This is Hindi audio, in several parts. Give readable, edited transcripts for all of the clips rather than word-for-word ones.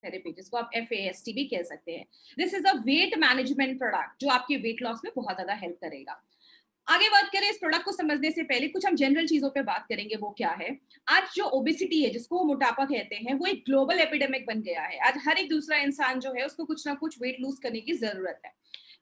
थेरेपी, जिसको आप FAST भी कह सकते हैं। This is a weight management product जो आपके वेट लॉस में बहुत ज्यादा हेल्प करेगा। आगे बात करें इस प्रोडक्ट को समझने से पहले कुछ हम जनरल चीजों पे बात करेंगे। वो क्या है? आज जो ओबेसिटी है, जिसको मोटापा कहते हैं, वो एक ग्लोबल एपिडेमिक बन गया है। आज हर एक दूसरा इंसान जो है उसको कुछ ना कुछ वेट लूज करने की जरूरत है।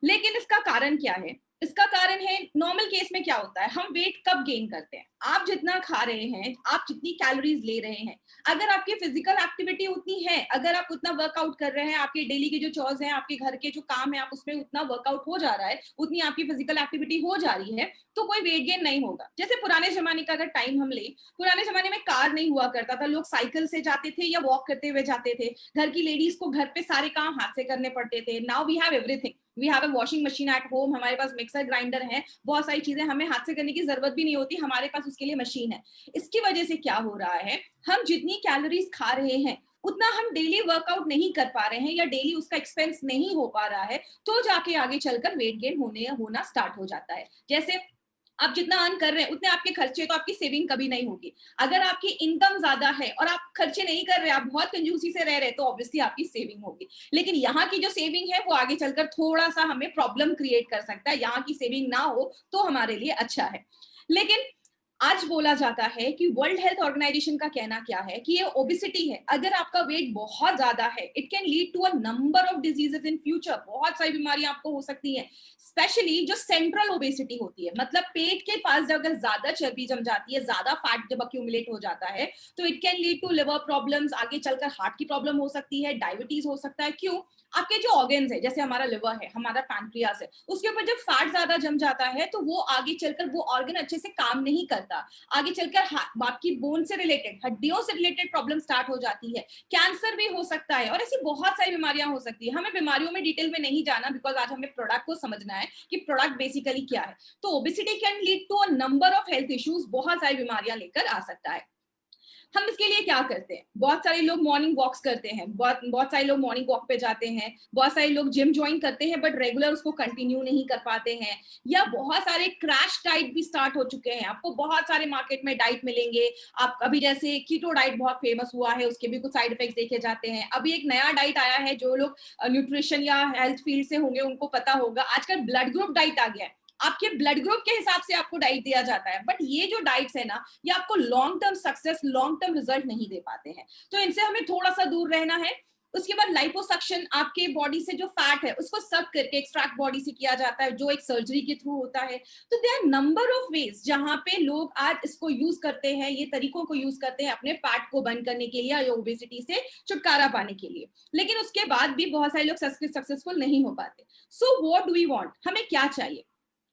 लेकिन इसका कारण क्या है? इसका कारण है, नॉर्मल केस में क्या होता है, हम वेट कब गेन करते हैं? आप जितना खा रहे हैं, आप जितनी कैलोरीज ले रहे हैं, अगर आपकी फिजिकल एक्टिविटी उतनी है, अगर आप उतना वर्कआउट कर रहे हैं, आपके डेली के जो चॉर्स हैं, आपके घर के जो काम है, आप उसमें उतना वर्कआउट हो जा रहा है, उतनी आपकी फिजिकल एक्टिविटी हो जा रही है, तो कोई वेट गेन नहीं होगा। जैसे पुराने जमाने का अगर टाइम हम ले, पुराने जमाने में कार नहीं हुआ करता था, लोग साइकिल से जाते थे या वॉक करते हुए जाते थे। घर की लेडीज को घर पे सारे काम हाथ से करने पड़ते थे। Now we have everything, we have a washing machine at home, हमारे पास मिक्सर ग्राइंडर है, बहुत सारी चीजें हमें हाथ से करने की जरूरत भी नहीं होती, हमारे पास उसके लिए मशीन है। इसकी वजह से क्या हो रहा है, हम जितनी कैलोरीज खा रहे हैं उतना हम डेली वर्कआउट नहीं कर पा रहे हैं, या डेली उसका एक्सपेंस नहीं हो पा रहा है, तो जाके आगे चलकर वेट गेन होना स्टार्ट हो जाता है। जैसे आप जितना अर्न कर रहे हैं उतने आपके खर्चे, तो आपकी सेविंग कभी नहीं होगी। अगर आपकी इनकम ज्यादा है और आप खर्चे नहीं कर रहे, आप बहुत कंजूसी से रह रहे, तो ऑब्वियसली आपकी सेविंग होगी। लेकिन यहाँ की जो सेविंग है वो आगे चलकर थोड़ा सा हमें प्रॉब्लम क्रिएट कर सकता है। यहाँ की सेविंग ना हो तो हमारे लिए अच्छा है। लेकिन आज बोला जाता है कि वर्ल्ड हेल्थ ऑर्गेनाइजेशन का कहना क्या है कि ये ओबेसिटी है, अगर आपका वेट बहुत ज्यादा है, it can lead to a number of diseases in future. बहुत सारी बीमारियां आपको हो सकती हैं, स्पेशली जो सेंट्रल ओबेसिटी होती है, मतलब पेट के पास जब अगर ज्यादा चर्बी जम जाती है, ज्यादा फैट जब अक्यूमुलेट हो जाता है, तो it can lead to liver problems, आगे चलकर हार्ट की प्रॉब्लम हो सकती है, डायबिटीज हो सकता है। क्यों? आपके जो ऑर्गन्स है, जैसे हमारा लिवर है, हमारा पैनक्रियास है, उसके ऊपर जब फैट ज्यादा जम जाता है तो वो आगे चलकर वो ऑर्गन अच्छे से काम नहीं करता। आगे चलकर आपकी बोन से रिलेटेड, हड्डियों से रिलेटेड प्रॉब्लम स्टार्ट हो जाती है, कैंसर भी हो सकता है, और ऐसी बहुत सारी बीमारियां हो सकती है। हमें बीमारियों में डिटेल में नहीं जाना, बिकॉज आज हमें प्रोडक्ट को समझना है कि प्रोडक्ट बेसिकली क्या है। तो obesity can lead to a number of health issues, बहुत सारी बीमारियां लेकर आ सकता है। हम इसके लिए क्या करते हैं? बहुत सारे लोग मॉर्निंग वॉक्स करते हैं, बहुत बहुत सारे लोग मॉर्निंग वॉक पे जाते हैं, बहुत सारे लोग जिम ज्वाइन करते हैं बट रेगुलर उसको कंटिन्यू नहीं कर पाते हैं, या बहुत सारे क्रैश डाइट भी स्टार्ट हो चुके हैं। आपको बहुत सारे मार्केट में डाइट मिलेंगे। आप अभी जैसे कीटो डाइट बहुत फेमस हुआ है, उसके भी कुछ साइड इफेक्ट्स देखे जाते हैं। अभी एक नया डाइट आया है, जो लोग न्यूट्रिशन या हेल्थ फील्ड से होंगे उनको पता होगा, आजकल ब्लड ग्रुप डाइट आ गया है। आपके ब्लड ग्रुप के हिसाब से आपको डाइट दिया जाता है, बट ये जो डाइट्स है ना, ये आपको long term success, long term result नहीं दे पाते हैं। तो इनसे हमें थोड़ा सा दूर रहना है। उसके बाद लाइपोसक्शन, आपके बॉडी से जो फैट है उसको सक करके एक्सट्रैक्ट बॉडी से किया जाता है, जो एक सर्जरी के थ्रू होता है। तो there are number of ways जहां पे लोग आज इसको यूज करते हैं, ये तरीकों को यूज करते हैं अपने फैट को बर्न करने के लिए या ओबेसिटी से छुटकारा पाने के लिए। लेकिन उसके बाद भी बहुत सारे लोग सक्सेसफुल नहीं हो पाते। So what do we want, हमें क्या चाहिए?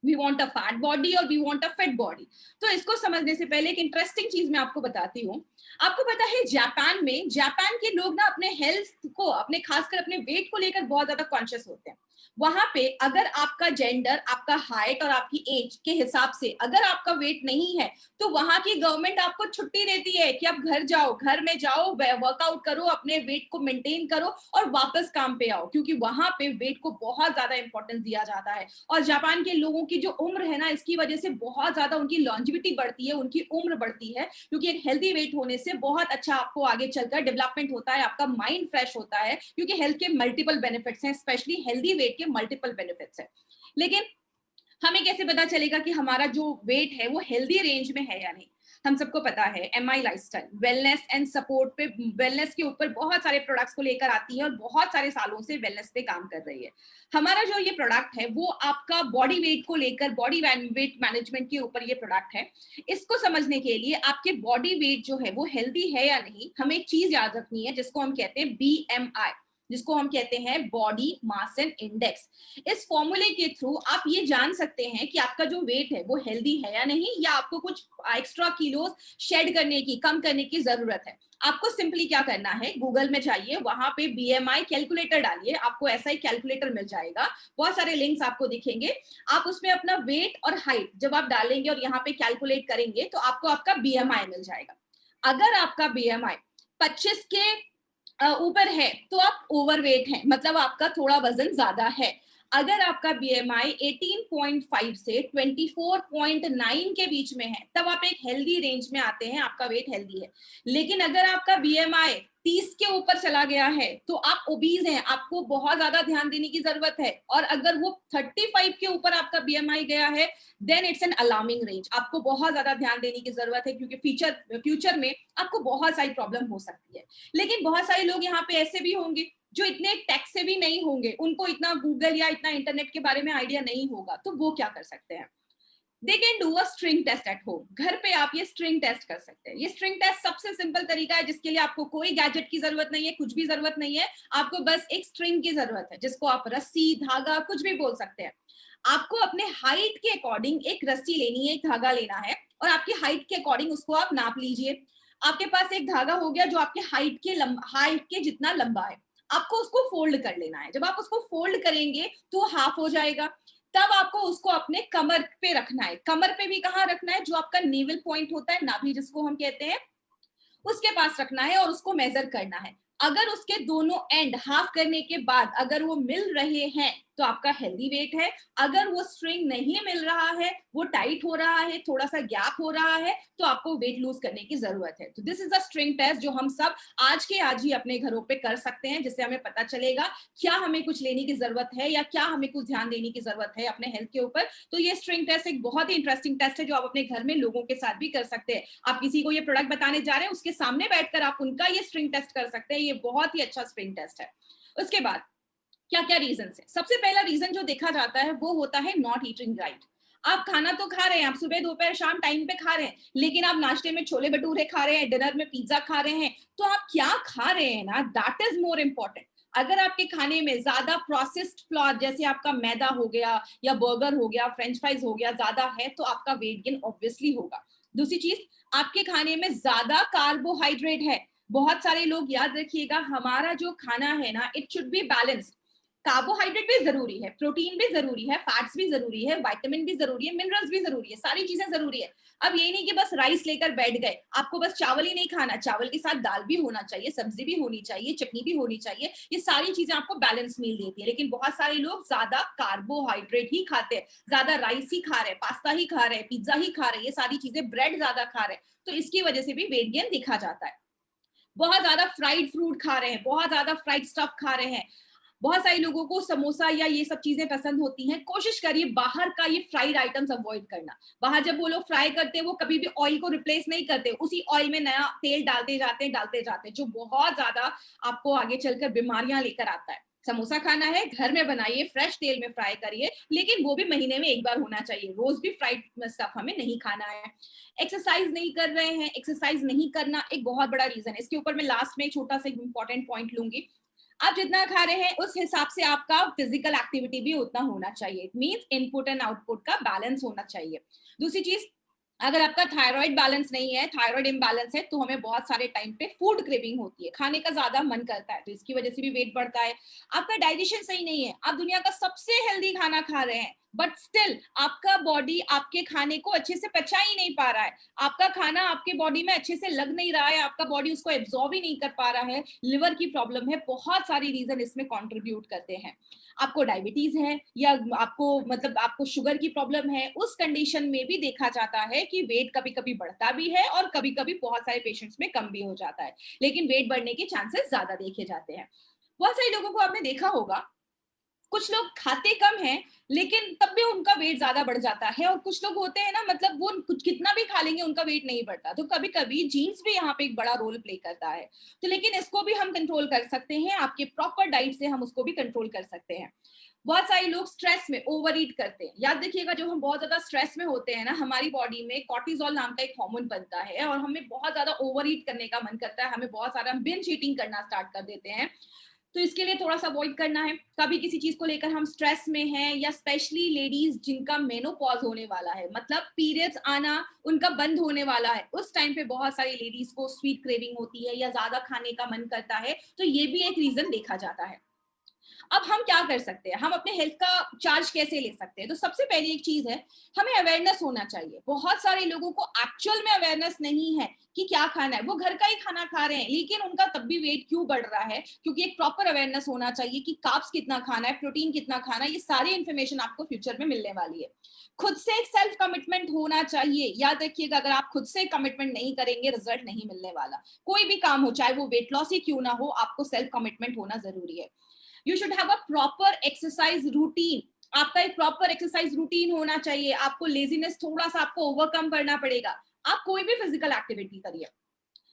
We want a fat body और we want a fit body. तो इसको समझने से पहले एक इंटरेस्टिंग चीज मैं आपको बताती हूँ। आपको पता है जापान के लोग ना अपने हेल्थ को, अपने खासकर अपने वेट को लेकर बहुत ज्यादा कॉन्शियस होते हैं। वहां पे अगर आपका जेंडर, आपका हाइट और आपकी एज के हिसाब से अगर आपका वेट नहीं है, तो वहां की गवर्नमेंट आपको छुट्टी देती है कि आप घर जाओ, घर में जाओ, वर्कआउट करो, अपने वेट को मेंटेन करो और वापस काम पे आओ, क्योंकि वहां पे वेट को बहुत ज्यादा इंपॉर्टेंस दिया जाता है। और जापान के लोगों की जो उम्र है ना, इसकी वजह से बहुत ज्यादा उनकी लॉन्जिविटी बढ़ती है, उनकी उम्र बढ़ती है, क्योंकि एक हेल्दी वेट होने से बहुत अच्छा आपको आगे चलकर डेवलपमेंट होता है, आपका माइंड फ्रेश होता है, क्योंकि हेल्थ के मल्टीपल बेनिफिट्स हैं, स्पेशली हेल्दी वेट के मल्टीपल बेनिफिट्स हैं। लेकिन हमें कैसे पता चलेगा कि हमारा जो वेट है वो हेल्दी रेंज में है या नहीं? हम सबको पता है MI lifestyle wellness and support पे, वेलनेस के ऊपर बहुत सारे प्रोडक्ट्स को लेकर आती है और बहुत सारे सालों से वेलनेस पे काम कर रही है। हमारा जो ये प्रोडक्ट है वो आपका बॉडी वेट को लेकर, बॉडी वेट मैनेजमेंट के ऊपर ये प्रोडक्ट है। इसको समझने के लिए आपके बॉडी वेट जो है वो हेल्दी है या नहीं, हमें एक चीज याद रखनी है जिसको हम कहते हैं BMI, जिसको हम कहते हैं बॉडी मास एंड इंडेक्स। इस फॉर्मूले के थ्रू आप ये जान सकते हैं कि आपका जो वेट है वो हेल्दी है या नहीं, या आपको कुछ एक्स्ट्रा किलोज शेड करने की, कम करने की जरूरत है। आपको सिंपली क्या करना है, गूगल में जाइए, वहां पे BMI कैलकुलेटर डालिए, आपको ऐसा ही कैलकुलेटर मिल जाएगा, बहुत सारे लिंक्स आपको दिखेंगे। आप उसमें अपना वेट और हाइट जब आप डालेंगे और यहाँ पे कैलकुलेट करेंगे तो आपको आपका BMI मिल जाएगा। अगर आपका BMI 25 के ऊपर है तो आप ओवरवेट हैं, मतलब आपका थोड़ा वजन ज्यादा है। अगर आपका बीएमआई 18.5 से 24.9 के बीच में है, तब आप एक हेल्दी रेंज में आते हैं, आपका वेट हेल्दी है। लेकिन अगर आपका बीएमआई 30 के ऊपर चला गया है तो आप ओबीज हैं, आपको बहुत ज्यादा ध्यान देने की जरूरत है। और अगर वो 35 के ऊपर आपका बीएमआई गया है, then it's an alarming range, आपको बहुत ज्यादा ध्यान देने की जरूरत है, क्योंकि फ्यूचर में आपको बहुत सारी प्रॉब्लम हो सकती है। लेकिन बहुत सारे लोग यहाँ पे ऐसे भी होंगे जो इतने टेक से भी नहीं होंगे, उनको इतना गूगल या इतना इंटरनेट के बारे में आइडिया नहीं होगा, तो वो क्या कर सकते हैं? They can do a string test at home. घर पे आप ये स्ट्रिंग टेस्ट कर सकते हैं। ये स्ट्रिंग टेस्ट सबसे सिंपल तरीका है, जिसके लिए आपको कोई गैजेट की जरूरत नहीं है, कुछ भी जरूरत नहीं है। आपको बस एक स्ट्रिंग की जरूरत है, जिसको आप रस्सी, धागा, कुछ भी बोल सकते हैं। आपको अपने हाइट के अकॉर्डिंग एक रस्सी लेनी है, एक धागा लेना है, और आपकी हाइट के अकॉर्डिंग उसको आप नाप लीजिए। आपके पास एक धागा हो गया जो आपके हाइट के जितना लंबा है। आपको उसको फोल्ड कर लेना है। जब आप उसको फोल्ड करेंगे तो हाफ हो जाएगा। तब आपको उसको अपने कमर पे रखना है। कमर पे भी कहाँ रखना है? जो आपका नेवल पॉइंट होता है, नाभि जिसको हम कहते हैं, उसके पास रखना है और उसको मेजर करना है। अगर उसके दोनों एंड हाफ करने के बाद अगर वो मिल रहे हैं तो आपका हेल्दी वेट है। अगर वो स्ट्रिंग नहीं मिल रहा है, वो टाइट हो रहा है, थोड़ा सा गैप हो रहा है, तो आपको वेट लूज करने की जरूरत है। तो this is a string test जो हम सब आज के आज ही अपने घरों पे कर सकते हैं, जिससे हमें पता चलेगा क्या हमें कुछ लेने की जरूरत है या क्या हमें कुछ ध्यान देने की जरूरत है अपने हेल्थ के ऊपर। तो ये स्ट्रिंग टेस्ट एक बहुत ही इंटरेस्टिंग टेस्ट है जो आप अपने घर में लोगों के साथ भी कर सकते हैं। आप किसी को ये प्रोडक्ट बताने जा रहे हैं, उसके सामने बैठकर आप उनका ये स्ट्रिंग टेस्ट कर सकते हैं। ये बहुत ही अच्छा स्ट्रिंग टेस्ट है। उसके बाद क्या क्या रीजन है? सबसे पहला रीजन जो देखा जाता है वो होता है नॉट ईटिंग राइट। आप खाना तो खा रहे हैं, आप सुबह दोपहर शाम टाइम पे खा रहे हैं, लेकिन आप नाश्ते में छोले भटूरे खा रहे हैं, डिनर में पिज्जा खा रहे हैं, तो आप क्या खा रहे हैं ना, दैट इज मोर इम्पोर्टेंट। अगर आपके खाने में ज्यादा प्रोसेस्ड फ्लोर, जैसे आपका मैदा हो गया या बर्गर हो गया, फ्रेंच फ्राइज हो गया, ज्यादा है, तो आपका वेट गेन ऑब्वियसली होगा। दूसरी चीज, आपके खाने में ज्यादा कार्बोहाइड्रेट है। बहुत सारे लोग, याद रखिएगा, हमारा जो खाना है ना, it should be balanced. Carbohydrate भी जरूरी है, प्रोटीन भी जरूरी है, फैट्स भी जरूरी है, विटामिन भी जरूरी है, मिनरल्स भी जरूरी है, सारी चीजें जरूरी है। अब ये नहीं कि बस राइस लेकर बैठ गए, आपको बस चावल ही नहीं खाना, चावल के साथ दाल भी होना चाहिए, सब्जी भी होनी चाहिए, चटनी भी होनी चाहिए। ये सारी चीजें आपको बैलेंस मील देती है। लेकिन बहुत सारे लोग ज्यादा कार्बोहाइड्रेट ही खाते हैं, ज्यादा राइस ही खा रहे हैं, पास्ता ही खा रहे हैं, पिज्जा ही खा रहे हैं, ये सारी चीजें, ब्रेड ज्यादा खा रहे हैं, तो इसकी वजह से भी वेट गेन दिखा जाता है। बहुत ज्यादा फ्राइड फ्रूट खा रहे हैं, बहुत ज्यादा फ्राइड स्टफ खा रहे हैं। बहुत सारे लोगों को समोसा या ये सब चीजें पसंद होती हैं। कोशिश करिए बाहर का ये फ्राइड आइटम्स अवॉइड करना। बाहर जब वो लोग फ्राई करते हैं, वो कभी भी ऑयल को रिप्लेस नहीं करते, उसी ऑयल में नया तेल डालते जाते, जो बहुत ज्यादा आपको आगे चलकर बीमारियां लेकर आता है। समोसा खाना है, घर में बनाइए, फ्रेश तेल में फ्राई करिए, लेकिन वो भी महीने में एक बार होना चाहिए। रोज भी फ्राइड स्टफ हमें नहीं खाना है। एक्सरसाइज नहीं कर रहे हैं, एक्सरसाइज नहीं करना एक बहुत बड़ा रीजन है। इसके ऊपर मैं लास्ट में एक छोटा सा इंपॉर्टेंट पॉइंट लूंगी। आप जितना खा रहे हैं उस हिसाब से आपका फिजिकल एक्टिविटी भी उतना होना चाहिए। It means input and output का बैलेंस होना चाहिए। दूसरी चीज, अगर आपका थायराइड बैलेंस नहीं है, थायराइड इम्बैलेंस है, तो हमें बहुत सारे टाइम पे फूड क्रेविंग होती है, खाने का ज्यादा मन करता है, तो इसकी वजह से भी वेट बढ़ता है। आपका डाइजेशन सही नहीं है, आप दुनिया का सबसे हेल्दी खाना खा रहे हैं, बट स्टिल आपका बॉडी आपके खाने को अच्छे से पचा ही नहीं पा रहा है। आपका खाना आपके बॉडी में अच्छे से लग नहीं रहा है, आपका बॉडी उसको एब्जॉर्ब ही नहीं कर पा रहा है, लिवर की प्रॉब्लम है, बहुत सारी रीजन इसमें कंट्रीब्यूट करते हैं। आपको डायबिटीज है या आपको मतलब आपको शुगर की प्रॉब्लम है, उस कंडीशन में भी देखा जाता है कि वेट कभी कभी बढ़ता भी है और कभी कभी बहुत सारे पेशेंट्स में कम भी हो जाता है, लेकिन वेट बढ़ने के चांसेस ज्यादा देखे जाते हैं। बहुत सारे लोगों को आपने देखा होगा, कुछ लोग खाते कम हैं लेकिन तब भी उनका वेट ज्यादा बढ़ जाता है, और कुछ लोग होते हैं ना, मतलब वो कुछ कितना भी खा लेंगे उनका वेट नहीं बढ़ता। तो कभी कभी जीन्स भी यहाँ पे एक बड़ा रोल प्ले करता है। तो लेकिन इसको भी हम कंट्रोल कर सकते हैं, आपके प्रॉपर डाइट से हम उसको भी कंट्रोल कर सकते हैं। बहुत सारे लोग स्ट्रेस में ओवर ईट करते हैं। याद रखिएगा, जब हम बहुत ज्यादा स्ट्रेस में होते हैं ना, हमारी बॉडी में कॉर्टिसोल नाम का एक हार्मोन बनता है और हमें बहुत ज्यादा ओवर ईट करने का मन करता है, हमें बहुत सारा बिंज ईटिंग करना स्टार्ट कर देते हैं। तो इसके लिए थोड़ा सा अवॉइड करना है। कभी किसी चीज को लेकर हम स्ट्रेस में हैं, या स्पेशली लेडीज जिनका मेनोपॉज होने वाला है, मतलब पीरियड्स आना उनका बंद होने वाला है, उस टाइम पे बहुत सारी लेडीज को स्वीट क्रेविंग होती है या ज्यादा खाने का मन करता है, तो ये भी एक रीजन देखा जाता है। अब हम क्या कर सकते हैं, हम अपने हेल्थ का चार्ज कैसे ले सकते हैं? तो सबसे पहली एक चीज है, हमें अवेयरनेस होना चाहिए। बहुत सारे लोगों को एक्चुअल में अवेयरनेस नहीं है कि क्या खाना है। वो घर का ही खाना खा रहे हैं, लेकिन उनका तब भी वेट क्यों बढ़ रहा है? क्योंकि एक प्रॉपर अवेयरनेस होना चाहिए कि कार्ब्स कितना खाना है, प्रोटीन कितना खाना है। ये सारी इंफॉर्मेशन आपको फ्यूचर में मिलने वाली है। खुद से एक सेल्फ कमिटमेंट होना चाहिए। याद रखिएगा, अगर आप खुद से कमिटमेंट नहीं करेंगे, रिजल्ट नहीं मिलने वाला। कोई भी काम हो, चाहे वो वेट लॉस ही क्यों ना हो, आपको सेल्फ कमिटमेंट होना जरूरी है। You should have a proper exercise routine. आपका एक प्रॉपर एक्सरसाइज रूटीन होना चाहिए। आपको लेजीनेस थोड़ा सा आपको ओवरकम करना पड़ेगा। आप कोई भी फिजिकल एक्टिविटी करिए।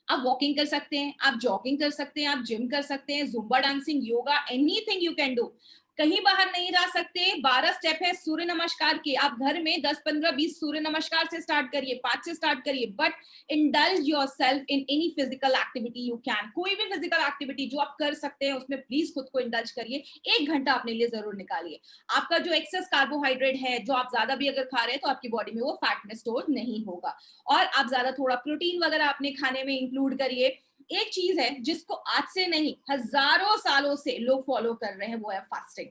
आप वॉकिंग कर सकते हैं, आप जॉगिंग कर सकते हैं, आप जिम कर सकते हैं, Zumba dancing, yoga, anything you can do. कहीं बाहर नहीं जा सकते, 12 स्टेप है सूर्य नमस्कार के। आप घर में 10 15 20 सूर्य नमस्कार से स्टार्ट करिए, 5 से स्टार्ट करिए, but indulge yourself in any physical activity you can. कोई भी फिजिकल एक्टिविटी जो आप कर सकते हैं उसमें प्लीज खुद को इंडल्ज करिए। 1 घंटा अपने लिए जरूर निकालिए। आपका जो एक्सेस कार्बोहाइड्रेट है, जो आप ज्यादा भी अगर खा रहे हैं, तो आपकी बॉडी में वो फैट में स्टोर नहीं होगा। और आप ज्यादा थोड़ा प्रोटीन वगैरह अपने खाने में इंक्लूड करिए। एक चीज है जिसको आज से नहीं, हजारों सालों से लोग फॉलो कर रहे हैं, वो है fasting.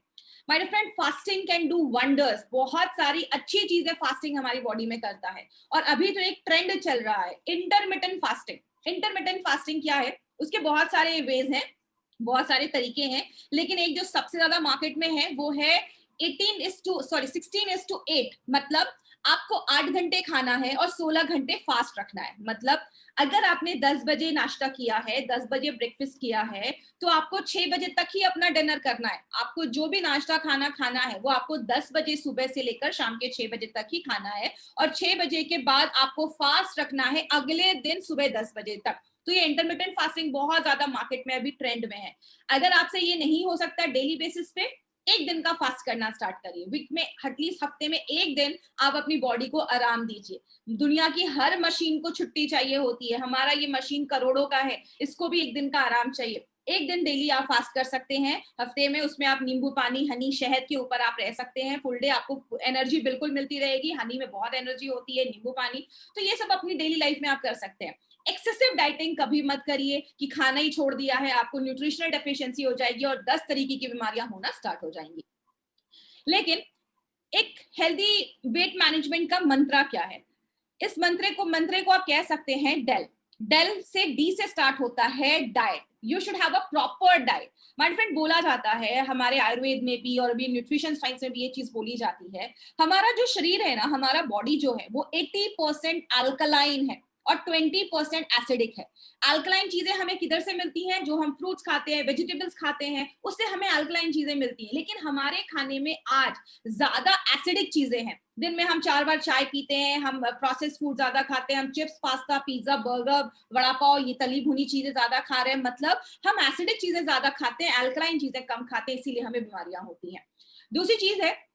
My friend, fasting can do wonders. बहुत सारी अच्छी चीजें फास्टिंग हमारी बॉडी में करता है। और अभी तो एक ट्रेंड चल रहा है, इंटरमिटेंट फास्टिंग। इंटरमिटेंट फास्टिंग क्या है? उसके बहुत सारे वेज हैं, बहुत सारे तरीके हैं, लेकिन एक जो सबसे ज्यादा मार्केट में है वो है 16:8। मतलब आपको 8 घंटे खाना है और 16 घंटे फास्ट रखना है। मतलब अगर आपने 10 बजे नाश्ता किया है, 10 बजे ब्रेकफास्ट किया है, तो आपको 6 बजे तक ही अपना डिनर करना है। आपको जो भी नाश्ता खाना खाना है वो आपको 10 बजे सुबह से लेकर शाम के 6 बजे तक ही खाना है। और 6 बजे के बाद आपको फास्ट रखना है अगले दिन सुबह 10 बजे तक। तो ये इंटरमिटेंट फास्टिंग बहुत ज्यादा मार्केट में अभी ट्रेंड में है। अगर आपसे ये नहीं हो सकता डेली बेसिस पे, एक दिन का फास्ट करना स्टार्ट करिए। वीक में एटलीस्ट हफ्ते में एक दिन आप अपनी बॉडी को आराम दीजिए। दुनिया की हर मशीन को छुट्टी चाहिए होती है, हमारा ये मशीन करोड़ों का है, इसको भी एक दिन का आराम चाहिए। एक दिन डेली आप फास्ट कर सकते हैं हफ्ते में। उसमें आप नींबू पानी, हनी, शहद के ऊपर आप रह सकते हैं फुल डे। आपको एनर्जी बिल्कुल मिलती रहेगी। हनी में बहुत एनर्जी होती है, नींबू पानी। तो ये सब अपनी डेली लाइफ में आप कर सकते हैं। एक्सेसिव डाइटिंग कभी मत करिए कि खाना ही छोड़ दिया है, आपको न्यूट्रिशनल डेफिशिएंसी हो जाएगी और 10 तरीके की बीमारियां होना स्टार्ट हो जाएंगी। लेकिन एक हेल्दी वेट मैनेजमेंट का मंत्रा क्या है? इस मंत्रे को आप कह सकते हैं डेल। डेल से डी से स्टार्ट होता है diet. You should have a proper diet. My friend, बोला जाता है हमारे आयुर्वेद में भी और अभी न्यूट्रिशन साइंस में भी ये चीज बोली जाती है, हमारा जो शरीर है ना, हमारा बॉडी जो है वो 80% अल्कलाइन है और 20% एसिडिक है। अल्कलाइन चीजें हमें किधर से मिलती हैं? जो हम फ्रूट्स खाते हैं, वेजिटेबल्स खाते हैं, उससे हमें अल्कलाइन चीजें मिलती हैं। लेकिन हमारे खाने में आज ज्यादा एसिडिक चीजें हैं। दिन में हम 4 बार चाय पीते हैं, हम प्रोसेस फूड ज्यादा खाते हैं, हम chips, pasta, pizza, burger, vada pav, ये तली भुनी चीजें ज्यादा खा रहे हैं। मतलब हम एसिडिक चीजें ज्यादा खाते हैं, अल्कलाइन चीजें कम खाते हैं, इसीलिए हमें बीमारियां होती हैं। दूसरी चीज है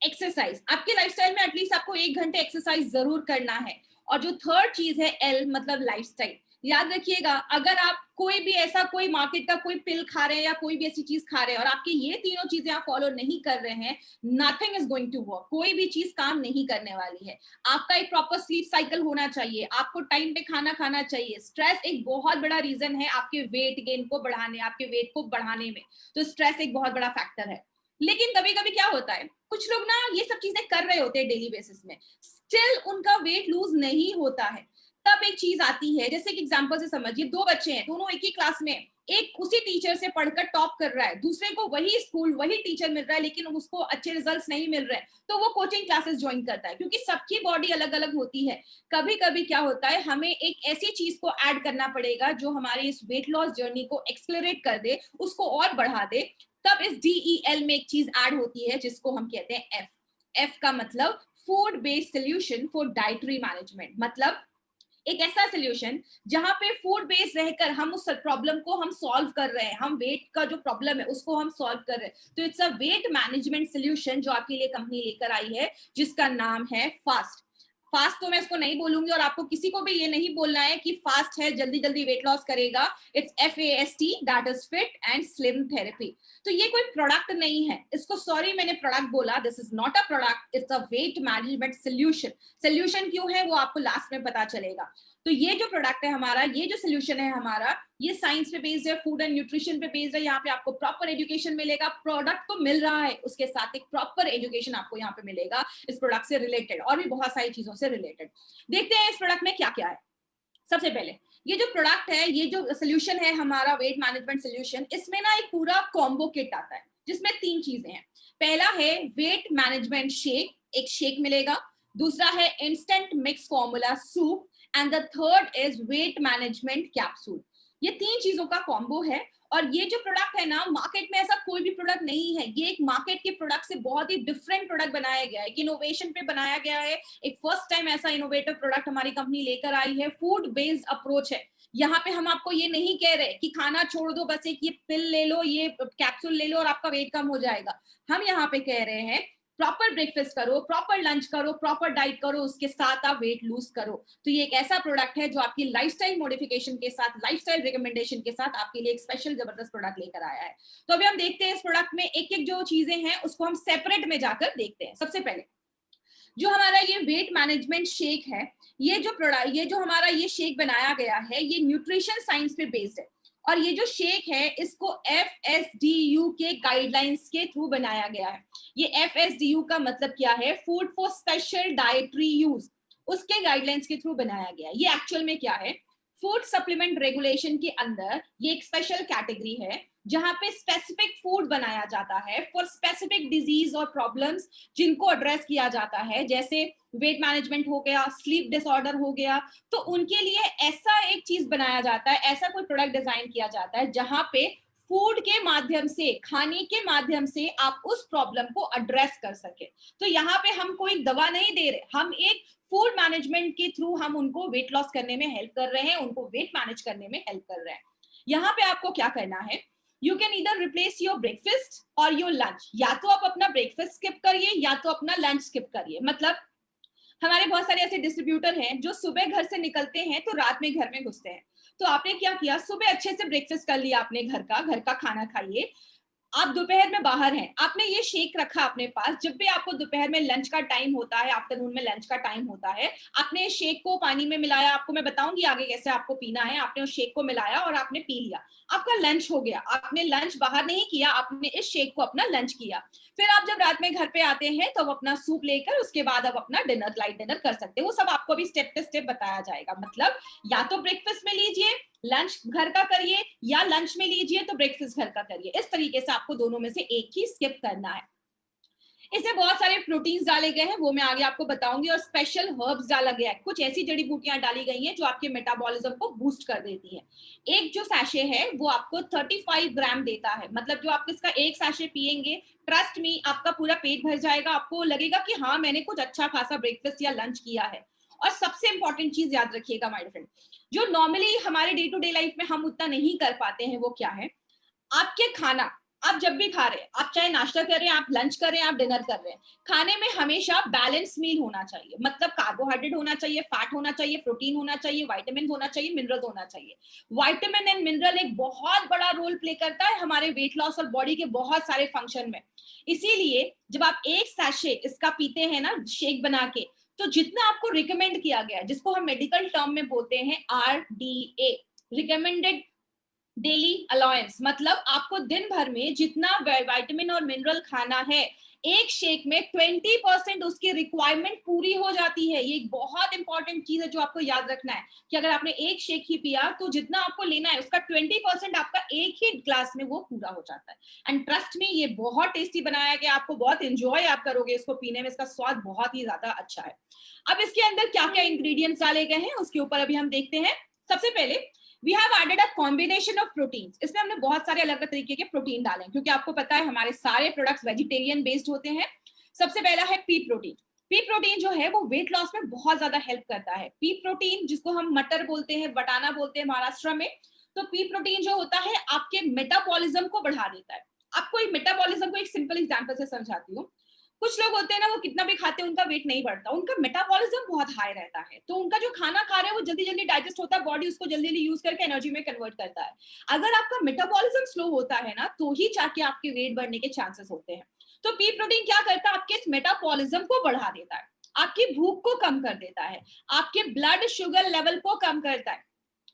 एक्सरसाइज। आपके लाइफस्टाइल में एटलीस्ट आपको 1 घंटे एक्सरसाइज जरूर करना है। और जो थर्ड चीज है एल, मतलब लाइफस्टाइल। याद रखिएगा, अगर आप कोई भी ऐसा कोई मार्केट का कोई पिल खा रहे हैं या कोई भी ऐसी चीज खा रहे हैं और आपके ये तीनों चीजें आप फॉलो नहीं कर रहे हैं, nothing is going to work. कोई भी चीज काम नहीं करने वाली है। आपका एक प्रॉपर स्लीप साइकिल होना चाहिए, आपको टाइम पे खाना खाना चाहिए। स्ट्रेस एक बहुत बड़ा रीजन है आपके वेट गेन को बढ़ाने, आपके वेट को बढ़ाने में। तो स्ट्रेस एक बहुत बड़ा फैक्टर है। लेकिन कभी कभी क्या होता है, कुछ लोग ना ये सब चीजें कर रहे होते हैं डेली बेसिस में, स्टिल उनका वेट लूज नहीं होता है। तब एक चीज आती है, जैसे कि एग्जांपल से समझिए, 2 बच्चे हैं, दोनों एक ही क्लास में, एक उसी टीचर से पढ़कर टॉप कर रहा है, दूसरे को वही स्कूल वही टीचर मिल रहा है, लेकिन उसको अच्छे रिजल्ट्स नहीं मिल रहे, तो वो कोचिंग क्लासेस ज्वाइन करता है, क्योंकि सबकी बॉडी अलग अलग होती है। कभी कभी क्या होता है, हमें एक ऐसी चीज को ऐड करना पड़ेगा जो हमारी इस वेट लॉस जर्नी को एक्सलरेट कर दे, उसको और बढ़ा दे। तब इस DEL में एक चीज ऐड होती है जिसको हम कहते हैं एफ। एफ का मतलब food based solution for dietary management. मतलब एक ऐसा सोल्यूशन जहां पे फूड बेस्ड रहकर हम उस प्रॉब्लम को हम सॉल्व कर रहे हैं, हम वेट का जो प्रॉब्लम है उसको हम सॉल्व कर रहे हैं। तो it's a weight management solution जो आपके लिए कंपनी लेकर आई है, जिसका नाम है फास्ट। फास्ट तो मैं इसको नहीं बोलूंगी और आपको किसी को भी ये नहीं बोलना है कि फास्ट है जल्दी जल्दी वेट लॉस करेगा। It's FAST, that is fit and slim therapy. तो ये कोई प्रोडक्ट नहीं है, इसको सॉरी मैंने प्रोडक्ट बोला, this is not a product, it's a weight management solution. Solution क्यों है वो आपको लास्ट में पता चलेगा। तो ये जो प्रोडक्ट है हमारा, ये जो सोल्यूशन है हमारा, ये साइंस पे बेस्ड है, फूड एंड न्यूट्रिशन पे बेस्ड है। यहाँ पे आपको प्रॉपर एजुकेशन मिलेगा, प्रोडक्ट तो मिल रहा है, उसके साथ एक प्रॉपर एजुकेशन आपको यहाँ पे मिलेगा इस प्रोडक्ट से रिलेटेड और भी बहुत सारी चीजों से रिलेटेड। देखते हैं इस प्रोडक्ट में क्या क्या है। सबसे पहले ये जो प्रोडक्ट है, ये जो सोल्यूशन है हमारा वेट मैनेजमेंट सोल्यूशन, इसमें ना एक पूरा कॉम्बो किट आता है जिसमें 3 चीजें हैं। पहला है वेट मैनेजमेंट शेक, एक शेक मिलेगा। दूसरा है instant mix formula soup and the third is weight management capsule. ये 3 चीजों का कॉम्बो है और ये जो प्रोडक्ट है ना, मार्केट में ऐसा कोई भी प्रोडक्ट नहीं है। ये एक मार्केट के प्रोडक्ट से बहुत ही डिफरेंट प्रोडक्ट बनाया गया है, इनोवेशन पे बनाया गया है। एक फर्स्ट टाइम ऐसा इनोवेटिव प्रोडक्ट हमारी कंपनी लेकर आई है। फूड बेस्ड अप्रोच है। यहाँ पे हम आपको ये नहीं कह रहे कि खाना छोड़ दो, बस एक ये पिल ले लो, ये कैप्सूल ले लो और आपका वेट कम हो जाएगा। हम यहाँ पे कह रहे हैं प्रॉपर ब्रेकफास्ट करो, प्रॉपर लंच करो, प्रॉपर डाइट करो, उसके साथ आप वेट लूज करो। तो ये एक ऐसा प्रोडक्ट है जो आपकी लाइफस्टाइल मॉडिफिकेशन के साथ, लाइफस्टाइल रिकमेंडेशन के साथ आपके लिए एक स्पेशल जबरदस्त प्रोडक्ट लेकर आया है। तो अभी हम देखते हैं इस प्रोडक्ट में एक एक जो चीजें हैं उसको हम सेपरेट में जाकर देखते हैं। सबसे पहले जो हमारा ये वेट मैनेजमेंट शेक है, ये जो प्रोडक्ट, ये जो हमारा ये शेक बनाया गया है, ये न्यूट्रिशन साइंस पे बेस्ड है और ये जो शेक है इसको FSDU के गाइडलाइंस के थ्रू बनाया गया है। ये FSDU का मतलब क्या है? Food for special dietary use, उसके गाइडलाइंस के थ्रू बनाया गया है। ये एक्चुअल में क्या है? फूड सप्लीमेंट रेगुलेशन के अंदर ये एक स्पेशल कैटेगरी है जहां पे स्पेसिफिक फूड बनाया जाता है फॉर स्पेसिफिक डिजीज और प्रॉब्लम्स जिनको एड्रेस किया जाता है, जैसे वेट मैनेजमेंट हो गया, स्लीप डिसऑर्डर हो गया। तो उनके लिए ऐसा एक चीज बनाया जाता है, ऐसा कोई प्रोडक्ट डिजाइन किया जाता है जहां पे फूड के माध्यम से, खाने के माध्यम से आप उस प्रॉब्लम को एड्रेस कर सके। तो यहाँ पे हम कोई दवा नहीं दे रहे, हम एक फूड मैनेजमेंट के थ्रू हम उनको वेट लॉस करने में हेल्प कर रहे हैं, उनको वेट मैनेज करने में हेल्प कर रहे हैं। यहाँ पे आपको क्या करना है? You can either replace your breakfast और योर लंच। या तो आप अपना ब्रेकफास्ट स्किप करिए या तो अपना लंच स्किप करिए। मतलब हमारे बहुत सारे ऐसे डिस्ट्रीब्यूटर हैं जो सुबह घर से निकलते हैं तो रात में घर में घुसते हैं। तो आपने क्या किया? सुबह अच्छे से ब्रेकफास्ट कर लिया, आपने घर का खाना खाइए। आप दोपहर में बाहर हैं, आपने ये शेक रखा अपने पास। जब भी आपको दोपहर में लंच का टाइम होता है, आफ्टरनून में लंच का टाइम होता है, आपने इस शेक को पानी में मिलाया। आपको मैं बताऊंगी आगे कैसे आपको पीना है। आपने उस शेक को मिलाया और आपने पी लिया, आपका लंच हो गया। आपने लंच बाहर नहीं किया, आपने इस शेक को अपना लंच किया। फिर आप जब रात में घर पे आते हैं तो अपना सूप लेकर उसके बाद आप अपना डिनर, लाइट डिनर कर सकते हैं। वो सब आपको भी स्टेप बाय स्टेप बताया जाएगा। मतलब या तो ब्रेकफास्ट में लीजिए, लंच घर का करिए, या लंच में लीजिए तो ब्रेकफास्ट घर का करिए। इस तरीके से आपको दोनों में से एक ही स्किप करना है। इसमें बहुत सारे प्रोटीन्स डाले गए हैं, वो मैं आगे आपको बताऊंगी, और स्पेशल हर्ब्स डाला गया है। कुछ ऐसी जड़ी बूटियां डाली गई हैं जो आपके मेटाबॉलिज्म को बूस्ट कर देती है। एक जो सैशे है वो आपको 35 ग्राम देता है। मतलब जो आप इसका एक सैशे पिएंगे, ट्रस्ट मी, आपका पूरा पेट भर जाएगा। आपको लगेगा कि हाँ, मैंने कुछ अच्छा खासा ब्रेकफास्ट या लंच किया है। और सबसे इंपॉर्टेंट चीज याद रखिएगा माय फ्रेंड, जो नॉर्मली हमारे डे टू डे लाइफ में हम उतना नहीं कर पाते हैं, वो क्या है? आपके खाना आप जब भी खा रहे हैं, आप चाहे नाश्ता कर रहे हैं, आप लंच कर रहे हैं, आप डिनर कर रहे हैं, खाने में हमेशा बैलेंस मील होना चाहिए। मतलब कार्बोहाइड्रेट होना चाहिए, फैट होना चाहिए, प्रोटीन होना चाहिए, विटामिन होना चाहिए, मिनरल होना चाहिए। विटामिन एंड मिनरल एक बहुत बड़ा रोल प्ले करता है हमारे वेट लॉस और बॉडी के बहुत सारे फंक्शन में। इसीलिए जब आप एक सैशे इसका पीते हैं ना, शेक बना के, तो जितना आपको रिकमेंड किया गया है, जिसको हम मेडिकल टर्म में बोलते हैं RDA, रिकमेंडेड डेली अलाउंस, मतलब आपको दिन भर में जितना विटामिन और मिनरल खाना है, एक शेक में 20% उसकी रिक्वायरमेंट पूरी हो जाती है। ये एक बहुत इंपॉर्टेंट चीज है जो आपको याद रखना है कि अगर आपने एक शेक ही पिया तो जितना आपको लेना है उसका 20% आपका एक ही ग्लास में वो पूरा हो जाता है। एंड ट्रस्ट मी, ये बहुत टेस्टी बनाया गया, आपको बहुत इंजॉय आप करोगे इसको पीने में। इसका स्वाद बहुत ही ज्यादा अच्छा है। अब इसके अंदर क्या क्या इंग्रेडिएंट्स डाले गए हैं उसके ऊपर अभी हम देखते हैं। सबसे पहले we have added a combination of proteins। इसमें हमने बहुत सारे अलग अलग तरीके के प्रोटीन डाले हैं, क्योंकि आपको पता है हमारे सारे प्रोडक्ट्स वेजिटेरियन बेस्ड होते हैं। सबसे पहला है पी प्रोटीन। पी प्रोटीन जो है वो वेट लॉस में बहुत ज्यादा हेल्प करता है। पी प्रोटीन, जिसको हम मटर बोलते हैं, बटाना बोलते हैं महाराष्ट्र में, तो पी प्रोटीन जो होता है आपके मेटाबॉलिज्म को बढ़ा देता है। आपको एक मेटाबॉलिज्म को एक सिंपल एग्जांपल से समझाती हूँ। कुछ लोग होते हैं ना, वो कितना भी खाते हैं उनका वेट नहीं बढ़ता, उनका मेटाबॉलिज्म बहुत हाई रहता है। तो उनका जो खाना खा रहे हैं वो जल्दी जल्दी डाइजेस्ट होता है, बॉडी उसको जल्दी जल्दी यूज करके एनर्जी में कन्वर्ट करता है। अगर आपका मेटाबॉलिज्म स्लो होता है ना, तो ही जाके आपके वेट बढ़ने के चांसेस होते हैं। तो पी प्रोटीन क्या करता है? आपके इस मेटाबॉलिज्म को बढ़ा देता है। आपकी भूख को कम कर देता है, आपके ब्लड शुगर लेवल को कम करता है।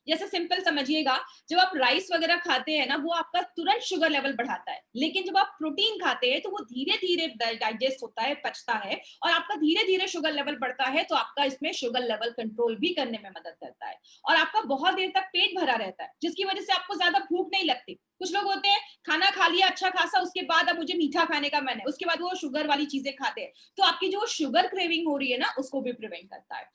जैसे सिंपल समझिएगा, जब आप राइस वगैरह खाते हैं ना, वो आपका तुरंत शुगर लेवल बढ़ाता है, लेकिन जब आप प्रोटीन खाते हैं तो वो धीरे धीरे डाइजेस्ट होता है, पचता है, और आपका धीरे धीरे शुगर लेवल बढ़ता है, तो आपका इसमें शुगर लेवल कंट्रोल भी करने में मदद करता है, और आपका बहुत देर तक पेट भरा रहता है, जिसकी वजह से आपको ज्यादा भूख नहीं लगती। कुछ लोग होते हैं, खाना खा लिया अच्छा खासा, उसके बाद अब मुझे मीठा खाने का मन है, उसके बाद वो शुगर वाली चीजें खाते हैं, तो आपकी जो शुगर क्रेविंग हो रही है ना, उसको भी प्रिवेंट करता है।